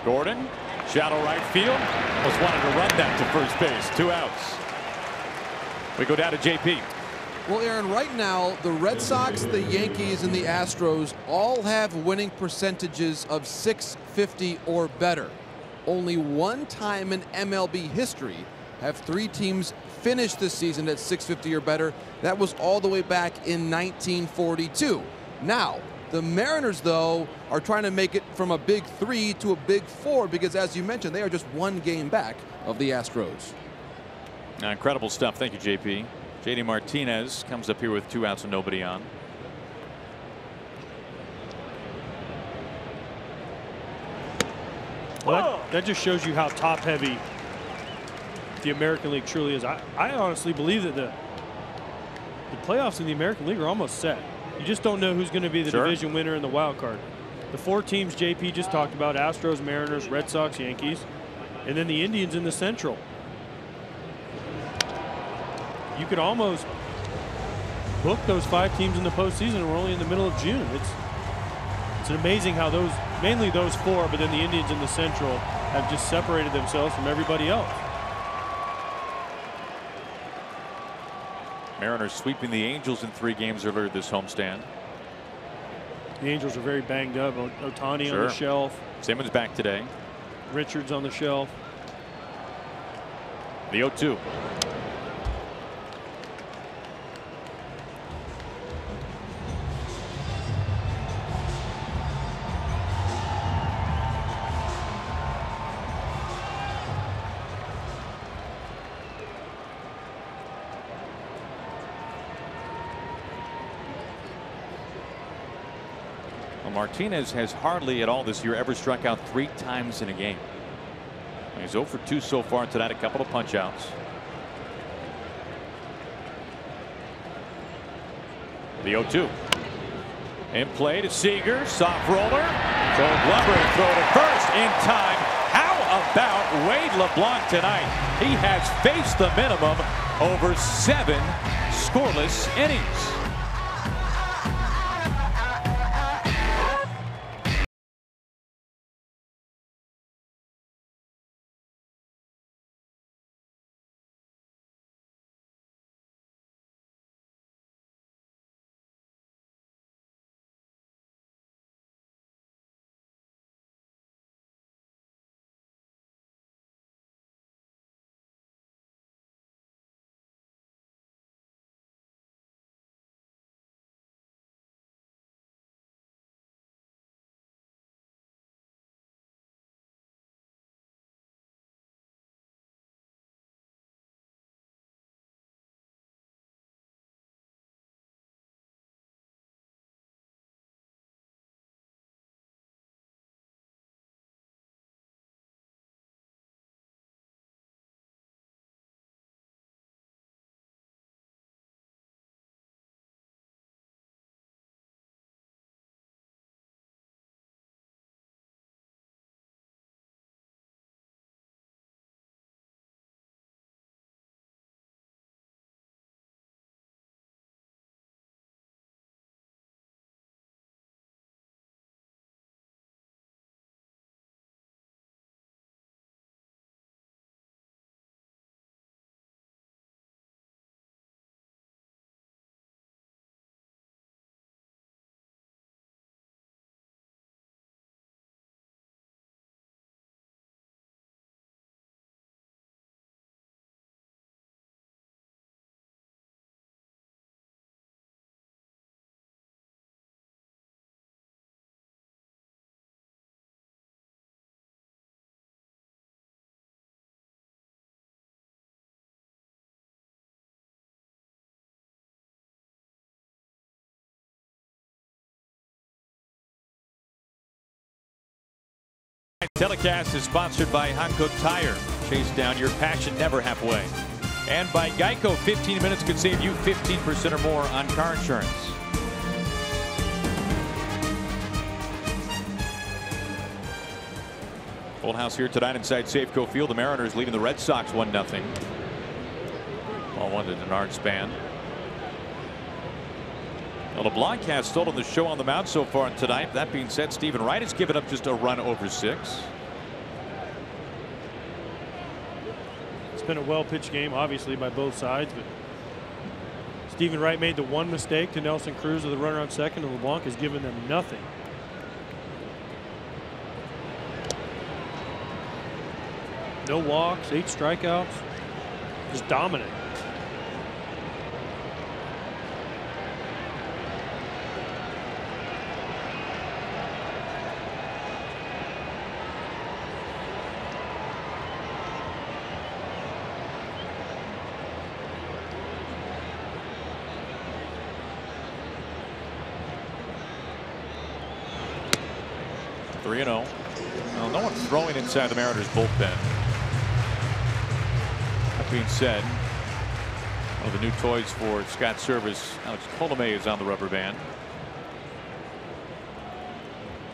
Gordon, shallow right field. Was wanted to run that to first base. 2 outs. We go down to JP. Well, Aaron, right now, the Red Sox, the Yankees, and the Astros all have winning percentages of .650 or better. Only one time in MLB history have 3 teams finished this season at .650 or better. That was all the way back in 1942. Now, the Mariners, though, are trying to make it from a big 3 to a big 4 because, as you mentioned, they are just 1 game back of the Astros. Incredible stuff. Thank you, JP. JD Martinez comes up here with 2 outs and nobody on. Well, that just shows you how top heavy the American League truly is. I honestly believe that the playoffs in the American League are almost set. You just don't know who's going to be the division winner in the wild card. The 4 teams JP just talked about: Astros, Mariners, Red Sox, Yankees, and then the Indians in the Central. You could almost book those 5 teams in the postseason. We're only in the middle of June. It's amazing how those, mainly those 4, but then the Indians in the Central have just separated themselves from everybody else. Mariners sweeping the Angels in 3 games earlier this homestand. The Angels are very banged up. Ohtani on the shelf. Simmons back today. Richards on the shelf. The 0-2. Martinez has hardly at all this year ever struck out 3 times in a game. He's 0 for 2 so far tonight, a couple of punch outs. The 0-2. In play to Seager, soft roller. So Glover to throw to first in time. How about Wade LeBlanc tonight? He has faced the minimum over 7 scoreless innings. telecast is sponsored by Hankook Tire. Chase down your passion never halfway. And by Geico, 15 minutes could save you 15% or more on car insurance. Full house here tonight inside Safeco Field. The Mariners leading the Red Sox 1-0. Ball one to Denard-Span. Well, LeBlanc has stolen the show on the mound so far tonight. That being said, Stephen Wright has given up just a run over 6. It's been a well-pitched game, obviously, by both sides, but Stephen Wright made the one mistake to Nelson Cruz with the runner on second, and LeBlanc has given them nothing. No walks, 8 strikeouts, just dominant. Well, no one throwing inside the Mariners bullpen. That being said, one of the new toys for Scott Service, Alex Colomé, is on the rubber band.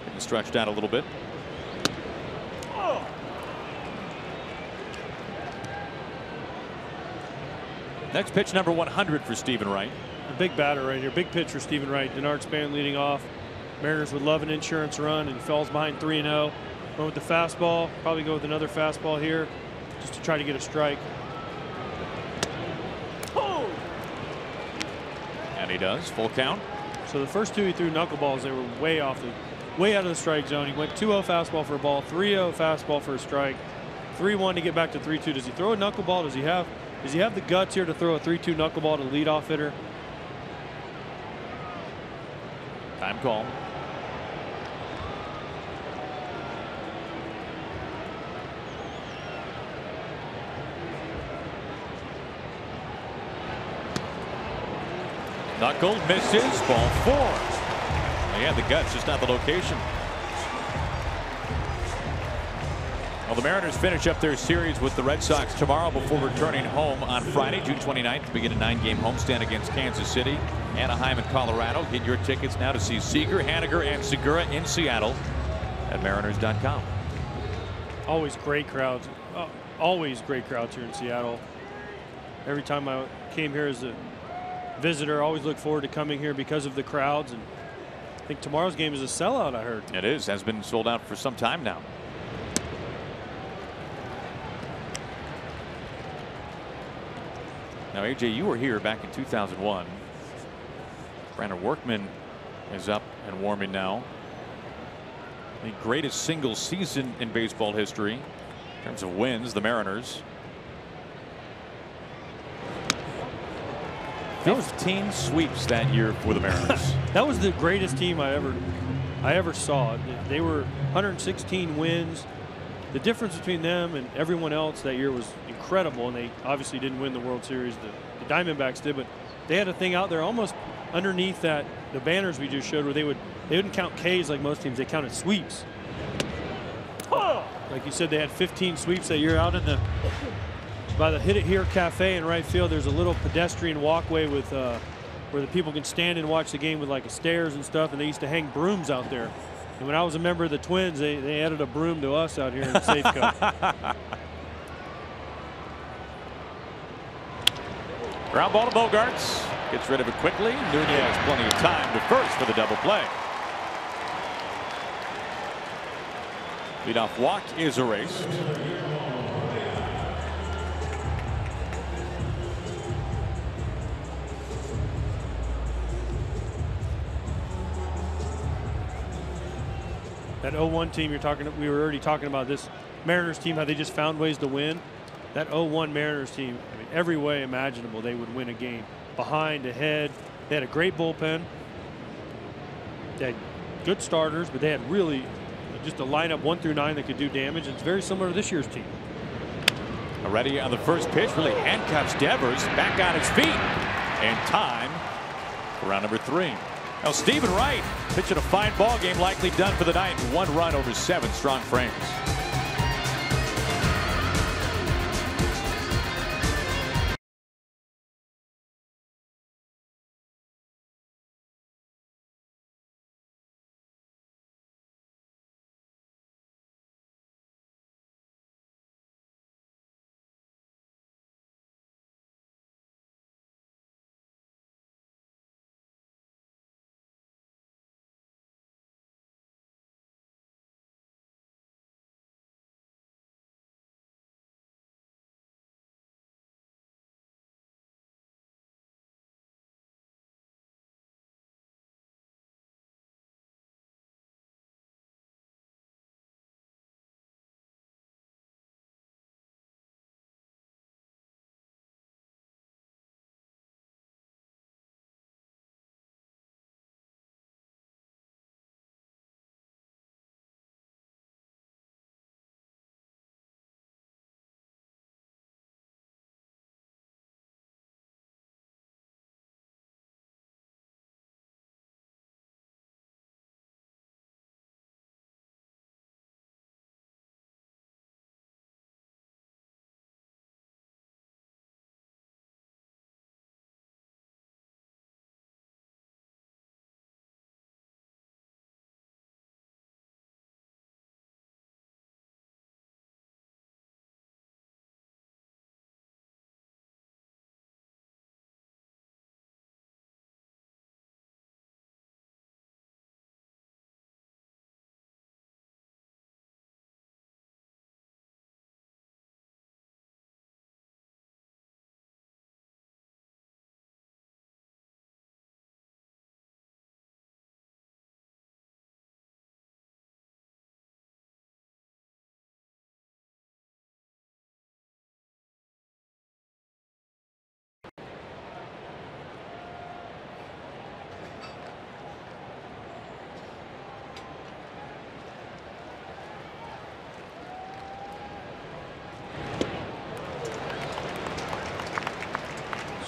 Getting stretched out a little bit. Next pitch, number 100 for Stephen Wright. A big batter right here. Big pitch for Stephen Wright. Denard-Span leading off. Mariners would love an insurance run, and he falls behind 3-0. Went with the fastball. Probably go with another fastball here just to try to get a strike. Oh! And he does. Full count. So the first 2 he threw knuckleballs. They were way out of the strike zone. He went 2-0 fastball for a ball, 3-0 fastball for a strike, 3-1 to get back to 3-2. Does he throw a knuckleball? Does he have the guts here to throw a 3-2 knuckleball to lead off hitter? Time call. Knuckle misses. Ball 4. He had the guts, just not the location. Well, the Mariners finish up their series with the Red Sox tomorrow before returning home on Friday, June 29th, to begin a 9-game homestand against Kansas City, Anaheim, and Colorado. Get your tickets now to see Seager, Haniger, and Segura in Seattle at Mariners.com. Always great crowds. Always great crowds here in Seattle. Every time I came here as a visitor, I always look forward to coming here because of the crowds. And I think tomorrow's game is a sellout, I heard. It is. Has been sold out for some time now. Now, AJ, you were here back in 2001. Brandon Workman is up and warming now. The greatest single season in baseball history in terms of wins, the Mariners. 15 sweeps that year for the Mariners. That was the greatest team I ever saw. They were 116 wins. The difference between them and everyone else that year was incredible, and they obviously didn't win the World Series. The Diamondbacks did, but they had a thing out there almost underneath that, the banners we just showed, where they wouldn't count Ks like most teams. They counted sweeps. Like you said, they had 15 sweeps that year out in the by the Hit It Here Cafe in right field. There's a little pedestrian walkway with where the people can stand and watch the game with like stairs and stuff, and they used to hang brooms out there. And when I was a member of the Twins, they added a broom to us out here in Safeco. Ground ball to Bogarts. Gets rid of it quickly. Nunez plenty of time to first for the double play. Leadoff walk is erased. That 0-1 team we were already talking about this Mariners team, how they just found ways to win. That 0-1 Mariners team, I mean, every way imaginable they would win a game. Behind, ahead. They had a great bullpen. They had good starters, but they had really just a lineup 1 through 9 that could do damage. It's very similar to this year's team. Already on the first pitch, really handcuffs Devers. Back on his feet. And time for round number 3. Now, Stephen Wright pitching a fine ball game, likely done for the night. 1 run over 7 strong frames.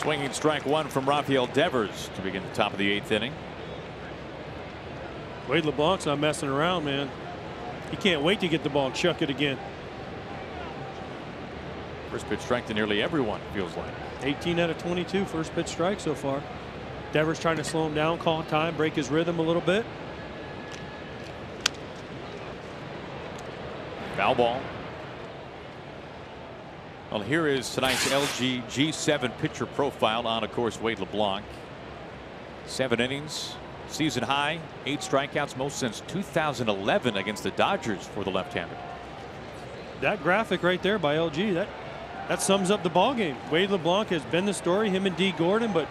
Swinging strike one from Rafael Devers to begin the top of the 8th inning. Wade LeBlanc's not messing around, man. He can't wait to get the ball and chuck it again. First pitch strike to nearly everyone, feels like. 18 out of 22 first pitch strike so far. Devers trying to slow him down, call time, break his rhythm a little bit. Foul ball. Well, here is tonight's LG G7 pitcher profile on, of course, Wade LeBlanc. 7 innings, season high, 8 strikeouts, most since 2011 against the Dodgers for the left-hander. That graphic right there by LG, that sums up the ball game. Wade LeBlanc has been the story, him and D. Gordon, but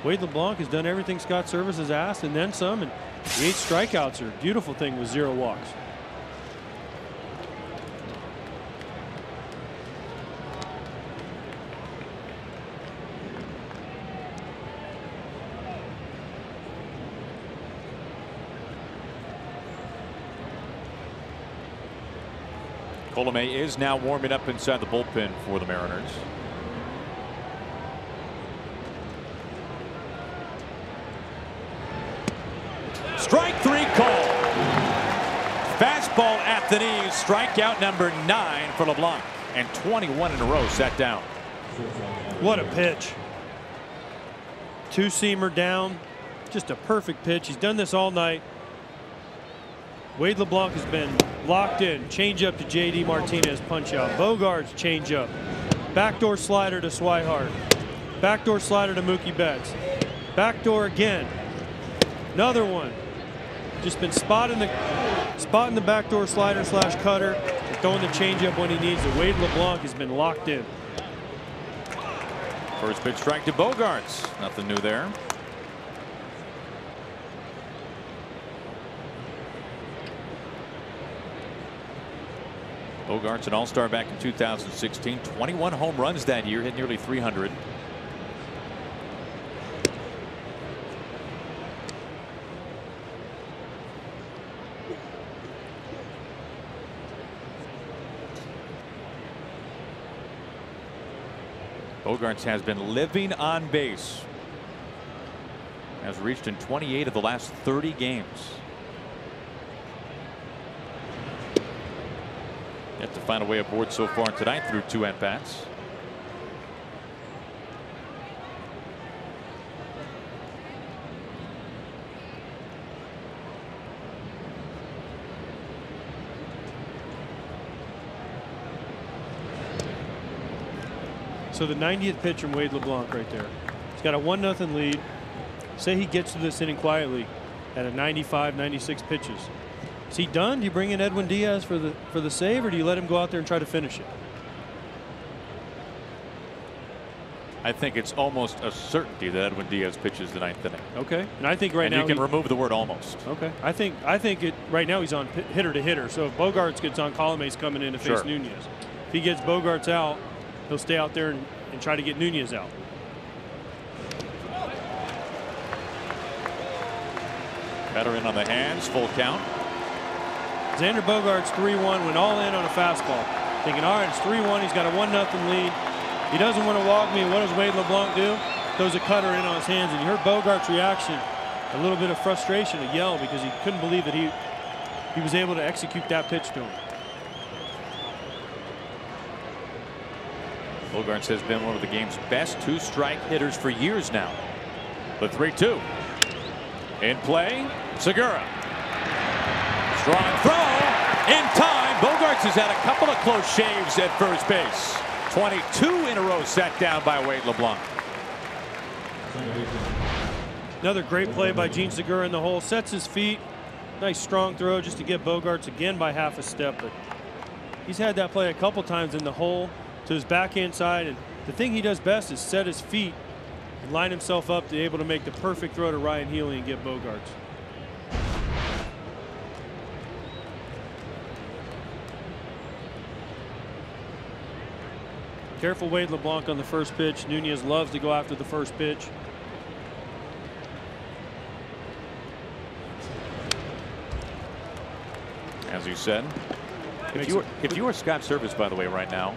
Wade LeBlanc has done everything Scott Service has asked and then some, and the 8 strikeouts are a beautiful thing with 0 walks. Colomé is now warming up inside the bullpen for the Mariners. Strike 3 call. Fastball at the knees. Strikeout number 9 for LeBlanc, and 21 in a row set down. What a pitch. 2-seamer down. Just a perfect pitch. He's done this all night. Wade LeBlanc has been locked in. Change up to J.D. Martinez, punch out. Bogarts, change up. Backdoor slider to Swihart. Backdoor slider to Mookie Betts. Backdoor again. Another one. Just been spotting the backdoor slider slash cutter, and throwing the change up when he needs it. Wade LeBlanc has been locked in. First pitch strike to Bogarts. Nothing new there. Bogarts, an all-star back in 2016. 21 home runs that year, hit nearly 300. Bogarts has been living on base. Has reached in 28 of the last 30 games. Yet to find a way aboard so far tonight through 2 at-bats. So the 90th pitch from Wade LeBlanc right there. He's got a 1-0 lead. Say he gets to this inning quietly at a 95, 96 pitches. Is he done? Do you bring in Edwin Diaz for the save, or do you let him go out there and try to finish it? I think it's almost a certainty that Edwin Diaz pitches the 9th inning. Okay, and I think right now you can remove the word almost. Okay, I think it right now he's on hitter to hitter. So if Bogarts gets on, Colomé's coming in to face Nunez. If he gets Bogarts out, he'll stay out there and try to get Nunez out. Better in on the hands, full count. Xander Bogarts 3-1, went all in on a fastball. Thinking, all right, it's 3-1. He's got a 1-0 lead. He doesn't want to walk me. What does Wade LeBlanc do? Throws a cutter in on his hands, and you heard Bogarts' reaction, a little bit of frustration, a yell, because he couldn't believe that he was able to execute that pitch to him. Bogarts has been one of the game's best 2-strike hitters for years now. The 3-2. In play, Segura. Strong throw in time. Bogarts has had a couple of close shaves at first base. 22 in a row set down by Wade LeBlanc. Another great play by Gene Segura in the hole. Sets his feet. Nice strong throw just to get Bogarts again by half a step. But he's had that play a couple times in the hole to his backhand side. And the thing he does best is set his feet and line himself up to be able to make the perfect throw to Ryan Healy and get Bogarts. Careful Wade LeBlanc on the first pitch. Nunez loves to go after the first pitch. As you said, if you were Scott Service, by the way, right now,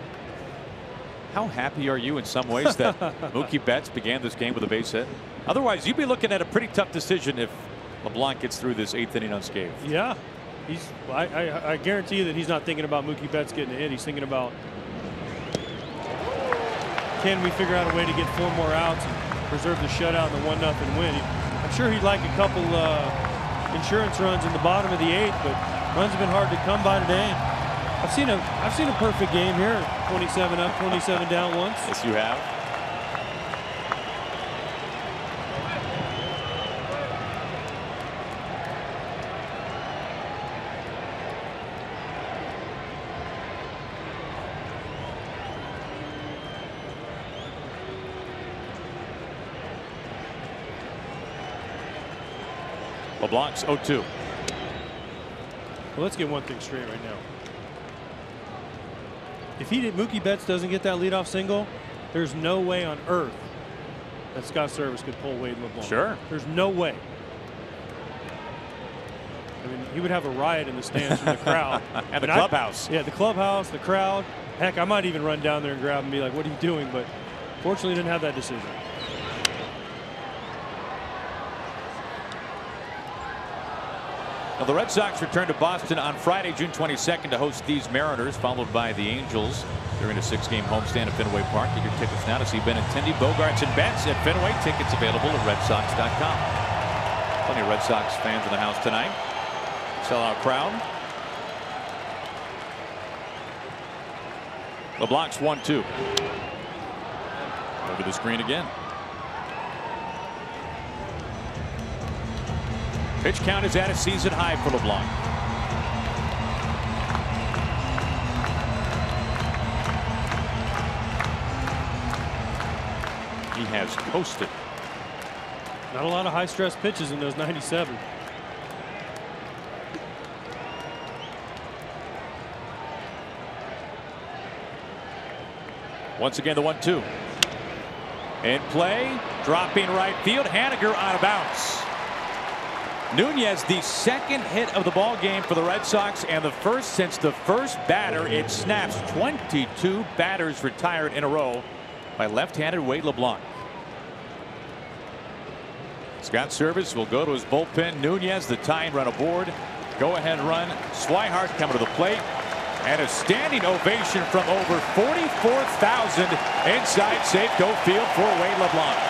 How happy are you in some ways that Mookie Betts began this game with a base hit? Otherwise, you'd be looking at a pretty tough decision if LeBlanc gets through this 8th inning unscathed. Yeah. I guarantee you that he's not thinking about Mookie Betts getting a hit. He's thinking about, can we figure out a way to get 4 more outs and preserve the shutout and the 1-0 win? I'm sure he'd like a couple insurance runs in the bottom of the 8th, but runs have been hard to come by today. I've seen a perfect game here. 27 up, 27 down once. Yes, you have. LeBlanc's 0-2. Well, let's get one thing straight right now. If Mookie Betts doesn't get that leadoff single, there's no way on earth that Scott Service could pull Wade LeBlanc. Sure. There's no way. I mean, he would have a riot in the stands from the crowd. And the clubhouse. Yeah, the clubhouse, the crowd. Heck, I might even run down there and grab him and be like, what are you doing? But fortunately, didn't have that decision. Now, the Red Sox return to Boston on Friday, June 22nd to host these Mariners, followed by the Angels during a 6-game homestand at Fenway Park. Get your tickets now to see Benintendi, Bogarts, and Betts at Fenway. Tickets available at RedSox.com. Plenty of Red Sox fans in the house tonight. Sellout crowd. LeBlanc's 1-2. Over the screen again. Pitch count is at a season high for LeBlanc. He has coasted. Not a lot of high-stress pitches in those 97. Once again, the 1-2. In play, dropping right field. Haniger out of bounds. Nunez, the 2nd hit of the ball game for the Red Sox, and the first since the first batter. It snaps 22 batters retired in a row by left-handed Wade LeBlanc. Scott Service will go to his bullpen. Nunez, the tying run aboard. Go-ahead run. Swihart coming to the plate. And a standing ovation from over 44,000 inside Safeco Field for Wade LeBlanc.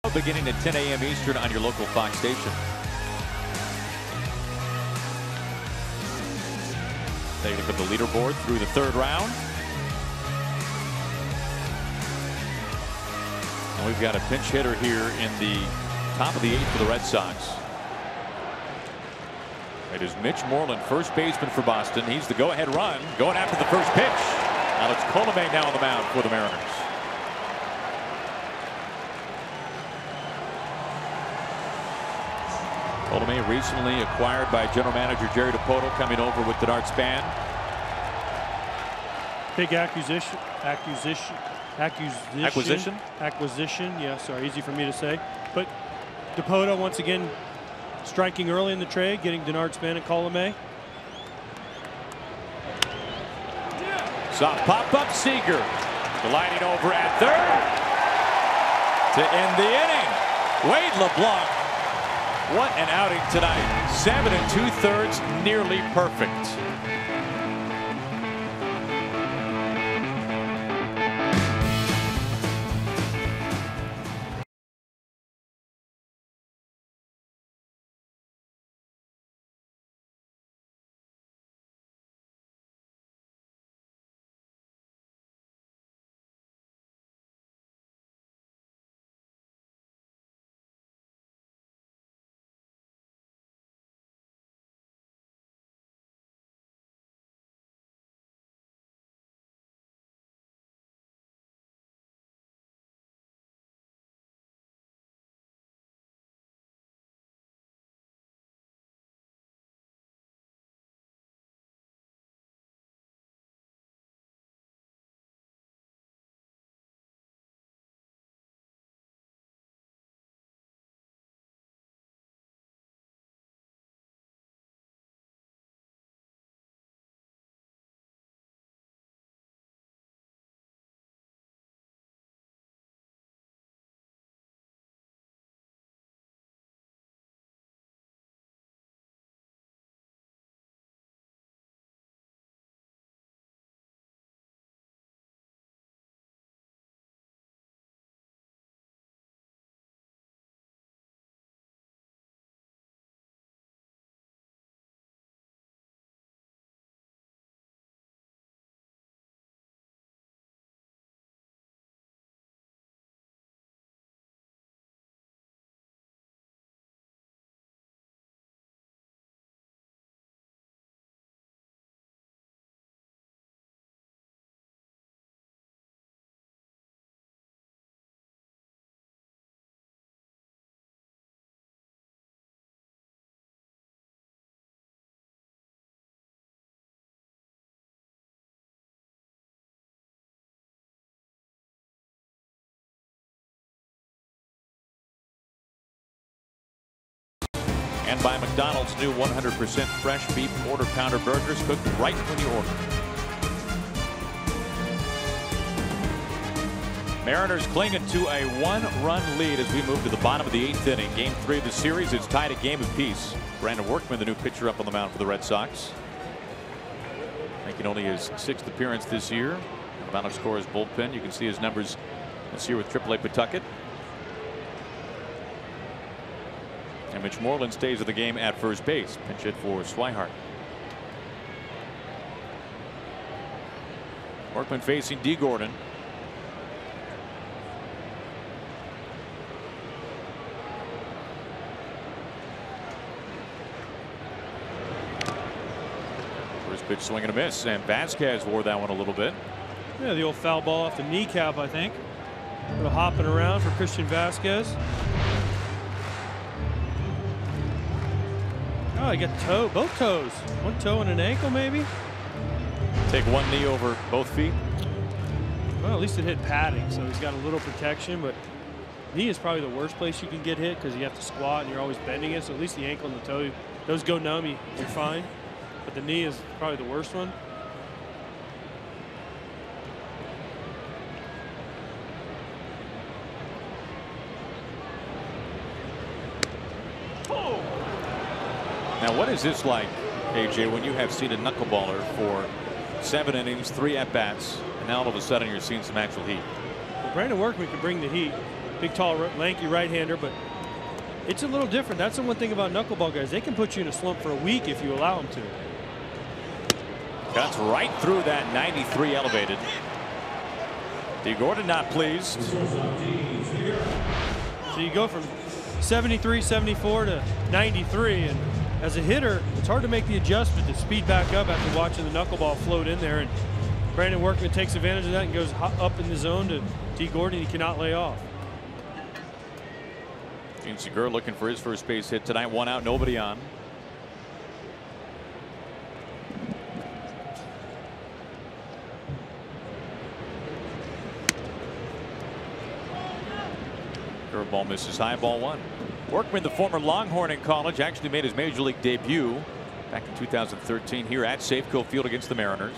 beginning at 10 a.m. Eastern on your local Fox station. Take a look at the leaderboard through the third round. And we've got a pinch hitter here in the top of the 8th for the Red Sox. It is Mitch Moreland, first baseman for Boston. He's the go-ahead run, going after the first pitch. Now it's Colomé now on the mound for the Mariners. Colomé recently acquired by general manager Jerry DiPoto, coming over with Denard Span. Big acquisition. Yeah, sorry, easy for me to say. But DiPoto once again striking early in the trade, getting Denard Span and Colomé. Soft pop-up, Seager gliding over at third to end the inning. Wade LeBlanc, what an outing tonight. 7 2/3, nearly perfect. And by McDonald's new 100% fresh beef quarter pounder burgers, cooked right when you order. Mariners clinging to a 1-run lead as we move to the bottom of the 8th inning. Game 3 of the series. It's tied at game apiece. Brandon Workman, the new pitcher, up on the mound for the Red Sox. Making only his 6th appearance this year. Bound score his bullpen. You can see his numbers this year with AAA Pawtucket. And Mitch Moreland stays with the game at first base. Pinch hit for Swihart. Workman facing D. Gordon. First pitch swing and a miss, and Vasquez wore that one a little bit. Yeah, the old foul ball off the kneecap, I think. A little hopping around for Christian Vasquez. Oh, he got both toes. One toe and an ankle, maybe. Take one knee over both feet. Well, at least it hit padding, so he's got a little protection, but knee is probably the worst place you can get hit because you have to squat and you're always bending it. So at least the ankle and the toe, those go numb, you're fine. But the knee is probably the worst one. Now, what is this like, AJ, when you have seen a knuckleballer for 7 innings, 3 at-bats, and now all of a sudden you're seeing some actual heat? Well, Brandon Workman can bring the heat. big, tall, lanky right-hander, but it's a little different. That's the one thing about knuckleball guys. They can put you in a slump for a week if you allow them to. Cuts right through that 93 elevated. Gordon not pleased. So you go from 73, 74 to 93, and as a hitter, it's hard to make the adjustment to speed back up after watching the knuckleball float in there. And Brandon Workman takes advantage of that and goes up in the zone to D. Gordon. He cannot lay off. Gene Segura looking for his first base hit tonight. One out, nobody on. Curveball misses high, ball one. Workman, the former Longhorn in college, actually made his major league debut back in 2013 here at Safeco Field against the Mariners.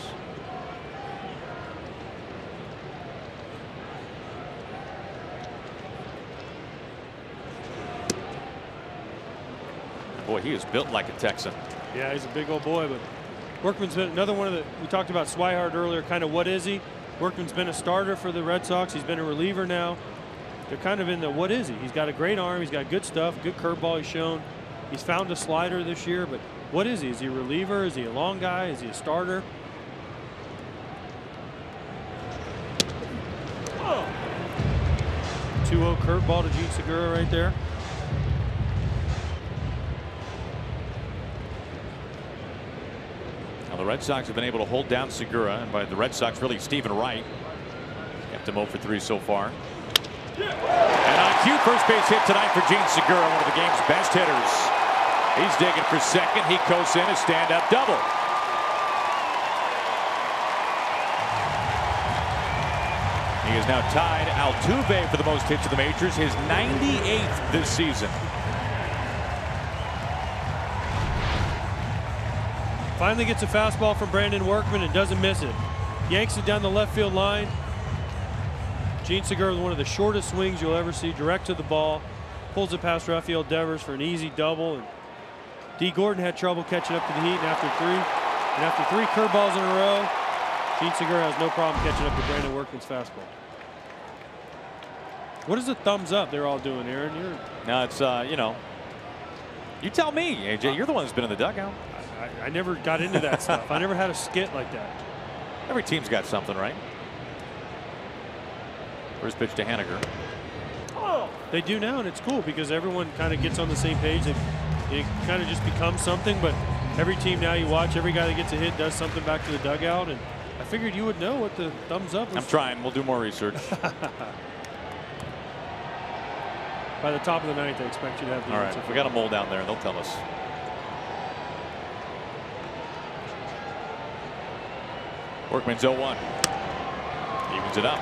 Boy, he is built like a Texan. Yeah, he's a big old boy, but Workman's been another one of the, we talked about Swihart earlier, kind of what is he? Workman's been a starter for the Red Sox. He's been a reliever now. They're kind of in the what is he? He's got a great arm. He's got good stuff, good curveball he's shown. He's found a slider this year, but what is he? Is he a reliever? Is he a long guy? Is he a starter? Oh. 2-0 curveball to Gene Segura right there. Now the Red Sox have been able to hold down Segura, and by the Red Sox, really Stephen Wright. Kept him 0 for 3 so far. And on cue, first base hit tonight for Gene Segura, one of the game's best hitters. He's digging for second. He coasts in a stand-up double. He is now tied Altuve for the most hits in the majors, his 98th this season. Finally gets a fastball from Brandon Workman and doesn't miss it. Yanks it down the left field line. Gene Segura with one of the shortest swings you'll ever see, direct to the ball. Pulls it past Rafael Devers for an easy double. And D. Gordon had trouble catching up to the heat, and after three curveballs in a row, Gene Segura has no problem catching up to Brandon Workman's fastball. What is the thumbs up they're all doing, Aaron? No, it's you know, you tell me, AJ. You're the one that's been in the dugout. I never got into that stuff. I never had a skit like that. Every team's got something, right? First pitch to Haniger. Oh, they do now, and it's cool because everyone kind of gets on the same page. It kind of just becomes something, but every team now you watch, every guy that gets a hit does something back to the dugout, and I figured you would know what the thumbs up was. I'm trying. We'll do more research. By the top of the ninth, I expect you to have the answer. All right, we got a mole down there. They'll tell us. Workman's 0-1. Evens it up.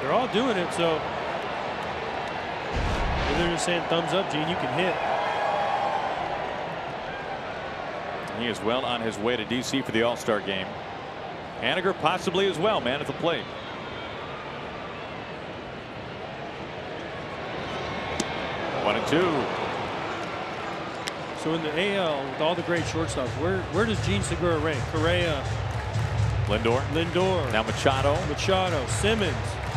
They're all doing it, so they're just saying thumbs up, Gene, you can hit. He is well on his way to DC for the All-Star game. Haniger possibly as well, man at the plate. One and two. So in the AL, with all the great shortstops, where does Gene Segura rank? Correa, Lindor, now Machado, Simmons.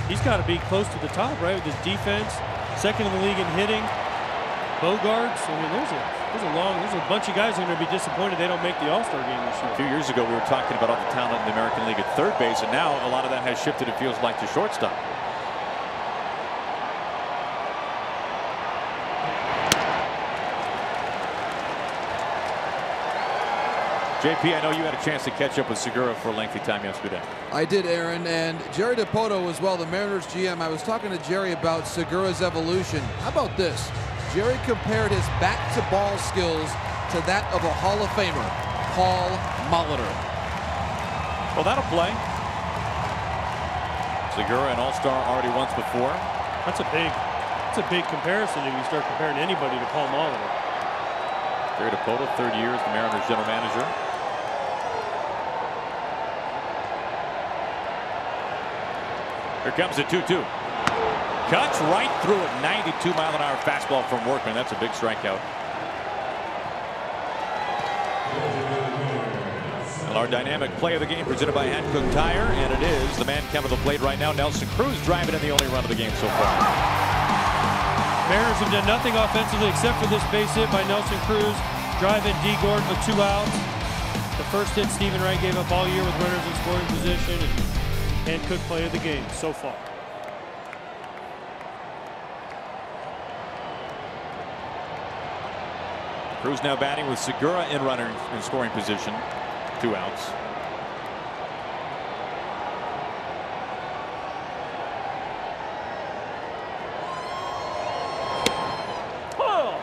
He's got to be close to the top, right, with his defense. Second in the league in hitting. Bogarts. I mean, there's a bunch of guys that are going to be disappointed they don't make the All-Star game this year. A few years ago, we were talking about all the talent in the American League at third base, and now a lot of that has shifted, it feels like, to shortstop. JP, I know you had a chance to catch up with Segura for a lengthy time yesterday. I did, Aaron, and Jerry Dipoto as well, the Mariners GM. I was talking to Jerry about Segura's evolution. How about this? Jerry compared his bat-to-ball skills to that of a Hall of Famer, Paul Molitor. Well, that'll play. Segura, an All-Star already once before. That's a big comparison if you start comparing anybody to Paul Molitor. Jerry Dipoto, third year as the Mariners general manager. Here comes the 2-2. Cuts right through it. 92-mile-an-hour fastball from Workman. That's a big strikeout. Well, our dynamic play of the game presented by Hankook Tire, and it is the man coming to the plate right now, Nelson Cruz, driving in the only run of the game so far. Mariners have done nothing offensively except for this base hit by Nelson Cruz. Driving D. Gordon with 2 outs. The first hit Stephen Wright gave up all year with runners in scoring position, and Hankook play of the game so far. Cruz now batting with Segura in runner in scoring position. 2 outs.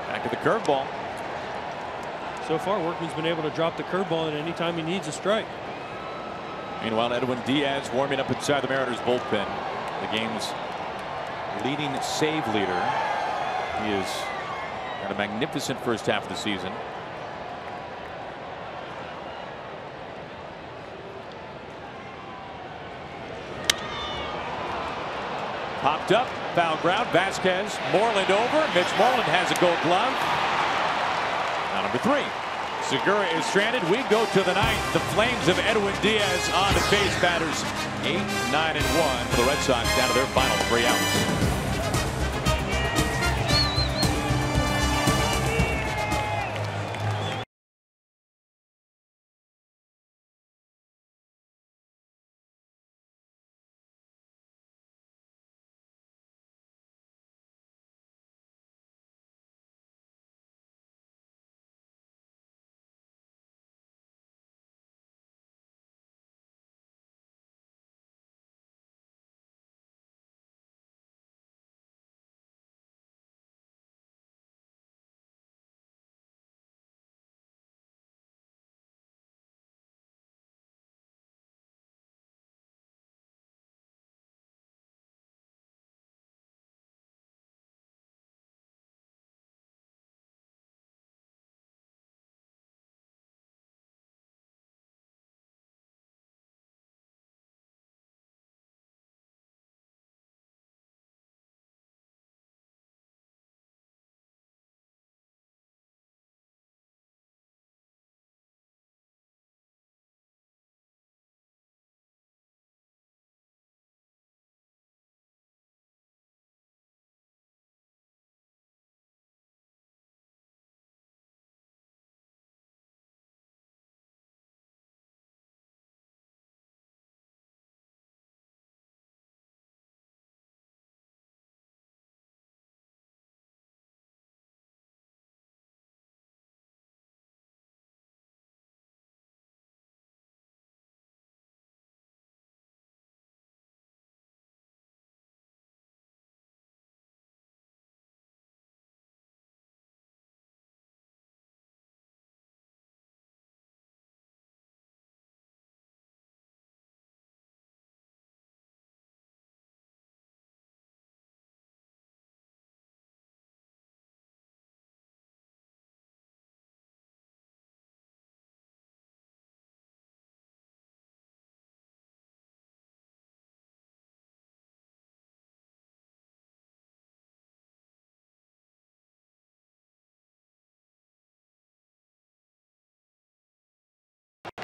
Back at the curveball. So far, Workman's been able to drop the curveball at any time he needs a strike. Meanwhile, Edwin Diaz warming up inside the Mariners bullpen. The game's leading save leader. He is had a magnificent first half of the season. Popped up, foul ground. Vasquez, Moreland over. Mitch Moreland has a Gold Glove. Now number 3. Segura is stranded. We go to the 9th. The Flames of Edwin Diaz on to face batters 8, 9, and 1 for the Red Sox down to their final 3 outs.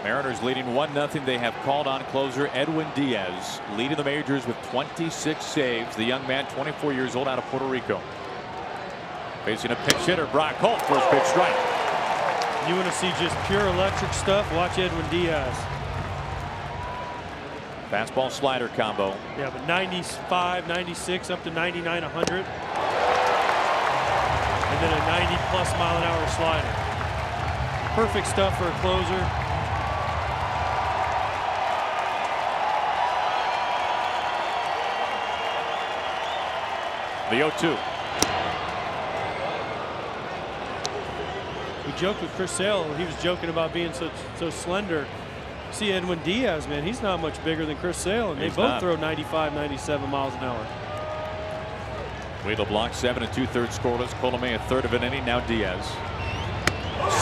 Mariners leading 1-0. They have called on closer Edwin Diaz, leading the majors with 26 saves. The young man, 24 years old, out of Puerto Rico. Facing a pinch hitter, Brock Holt, first pitch strike. You want to see just pure electric stuff? Watch Edwin Diaz. Fastball slider combo. Yeah, but 95, 96, up to 99, 100. And then a 90+ mile-an-hour slider. Perfect stuff for a closer. The 0-2. We joked with Chris Sale. He was joking about being so slender. See Edwin Diaz, man, he's not much bigger than Chris Sale, and they both throw 95, 97 miles an hour. LeBlanc 7 2/3 scoreless. Colomé a third of an inning. Now Diaz.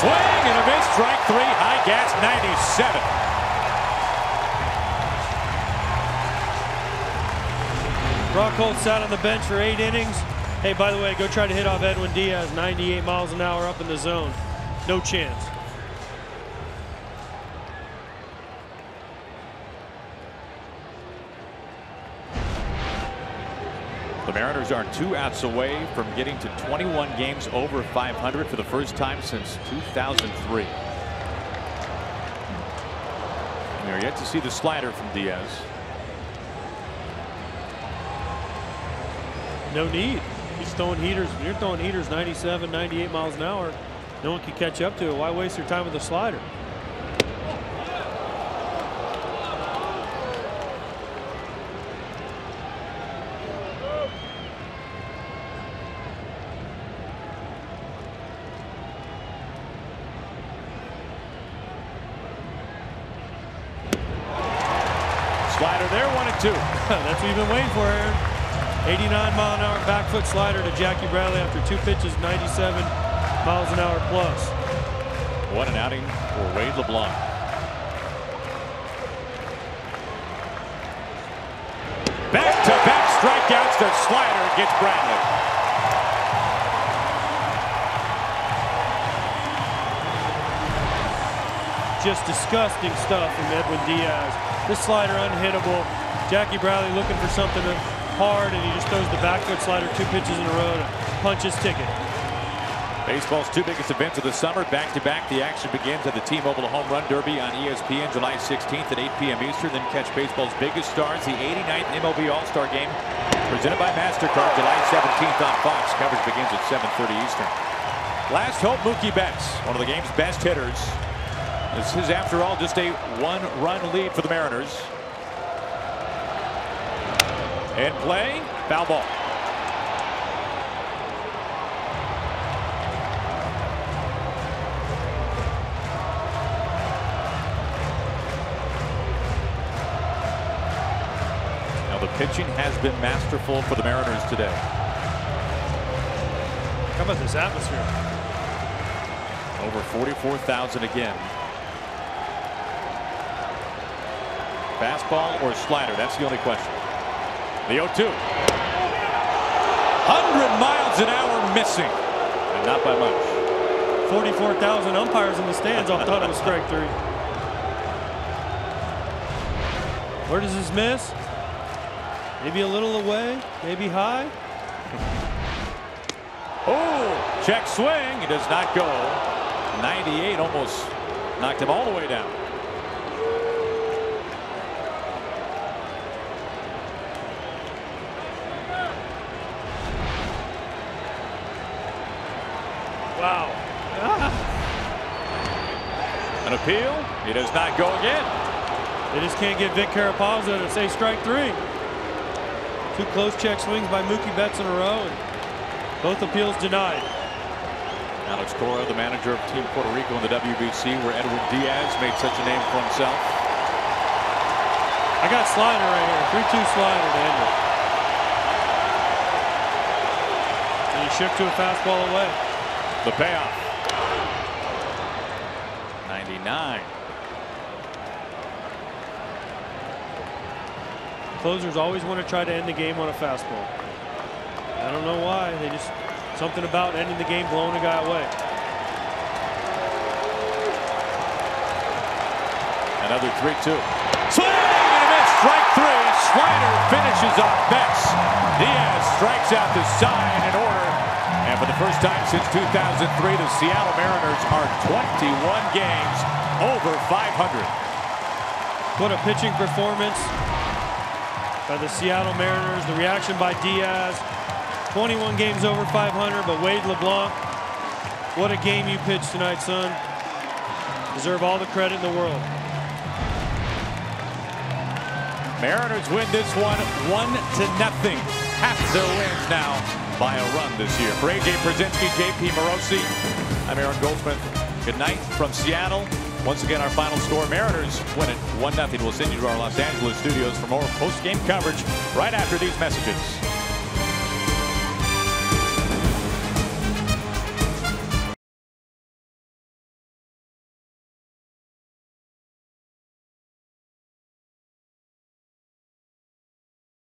Swing and a miss. Strike 3. High gas 97. Brock Holt sat on the bench for 8 innings. Hey, by the way, go try to hit off Edwin Diaz, 98 miles an hour up in the zone. No chance. The Mariners are 2 outs away from getting to 21 games over 500 for the first time since 2003. And we are yet to see the slider from Diaz. No need. He's throwing heaters. When you're throwing heaters 97, 98 miles an hour, no one can catch up to it. Why waste your time with the slider? Slider there, 1-2. That's what you've been waiting for, Aaron. 89-mile-an-hour back foot slider to Jackie Bradley after 2 pitches, 97 miles an hour plus. What an outing for Wade LeBlanc. Back-to-back strikeouts. The slider gets Bradley. Just disgusting stuff from Edwin Diaz. This slider unhittable. Jackie Bradley looking for something hard, and he just throws the back foot slider 2 pitches in a row to punch his ticket. Baseball's 2 biggest events of the summer, back-to-back. The action begins at the T-Mobile Home Run Derby on ESPN July 16th at 8 p.m. Eastern. Then catch baseball's biggest stars, the 89th MLB All-Star Game, presented by MasterCard, July 17th on Fox. Coverage begins at 7:30 Eastern. Last hope, Mookie Betts, one of the game's best hitters. This is, after all, just a 1-run lead for the Mariners. In play, foul ball. Now the pitching has been masterful for the Mariners today. How about this atmosphere? Over 44,000 again. Fastball or slider? That's the only question. The 0-2. 100 miles an hour missing. And not by much. 44,000 umpires in the stands all thought it was strike 3. Where does this miss? Maybe a little away, maybe high. Oh, check swing. He does not go. 98 almost knocked him all the way down. Wow. An appeal. He does not go again. They just can't get Vic Carapazzo to say strike 3. 2 close check swings by Mookie Betts in a row, and both appeals denied. Alex Cora, the manager of Team Puerto Rico in the WBC, where Edwin Diaz made such a name for himself. I got slider right here. 3-2 slider to end it. And he shift to a fastball away. The payoff. 99. Closers always want to try to end the game on a fastball. I don't know why. They just, something about ending the game, blowing a guy away. Another 3-2. Swing and a miss. Strike 3. Slider finishes off Betts. Diaz strikes out the side in order. And for the first time since 2003, the Seattle Mariners are 21 games over 500. What a pitching performance by the Seattle Mariners. The reaction by Diaz. 21 games over 500, but Wade LeBlanc, what a game you pitched tonight, son. Deserve all the credit in the world. Mariners win this one 1-0. Half their wins now by a run this year. For AJ Pierzynski, JP Morosi, I'm Aaron Goldsmith. Good night from Seattle. Once again, our final score, Mariners win it 1-0. We'll send you to our Los Angeles studios for more post-game coverage right after these messages.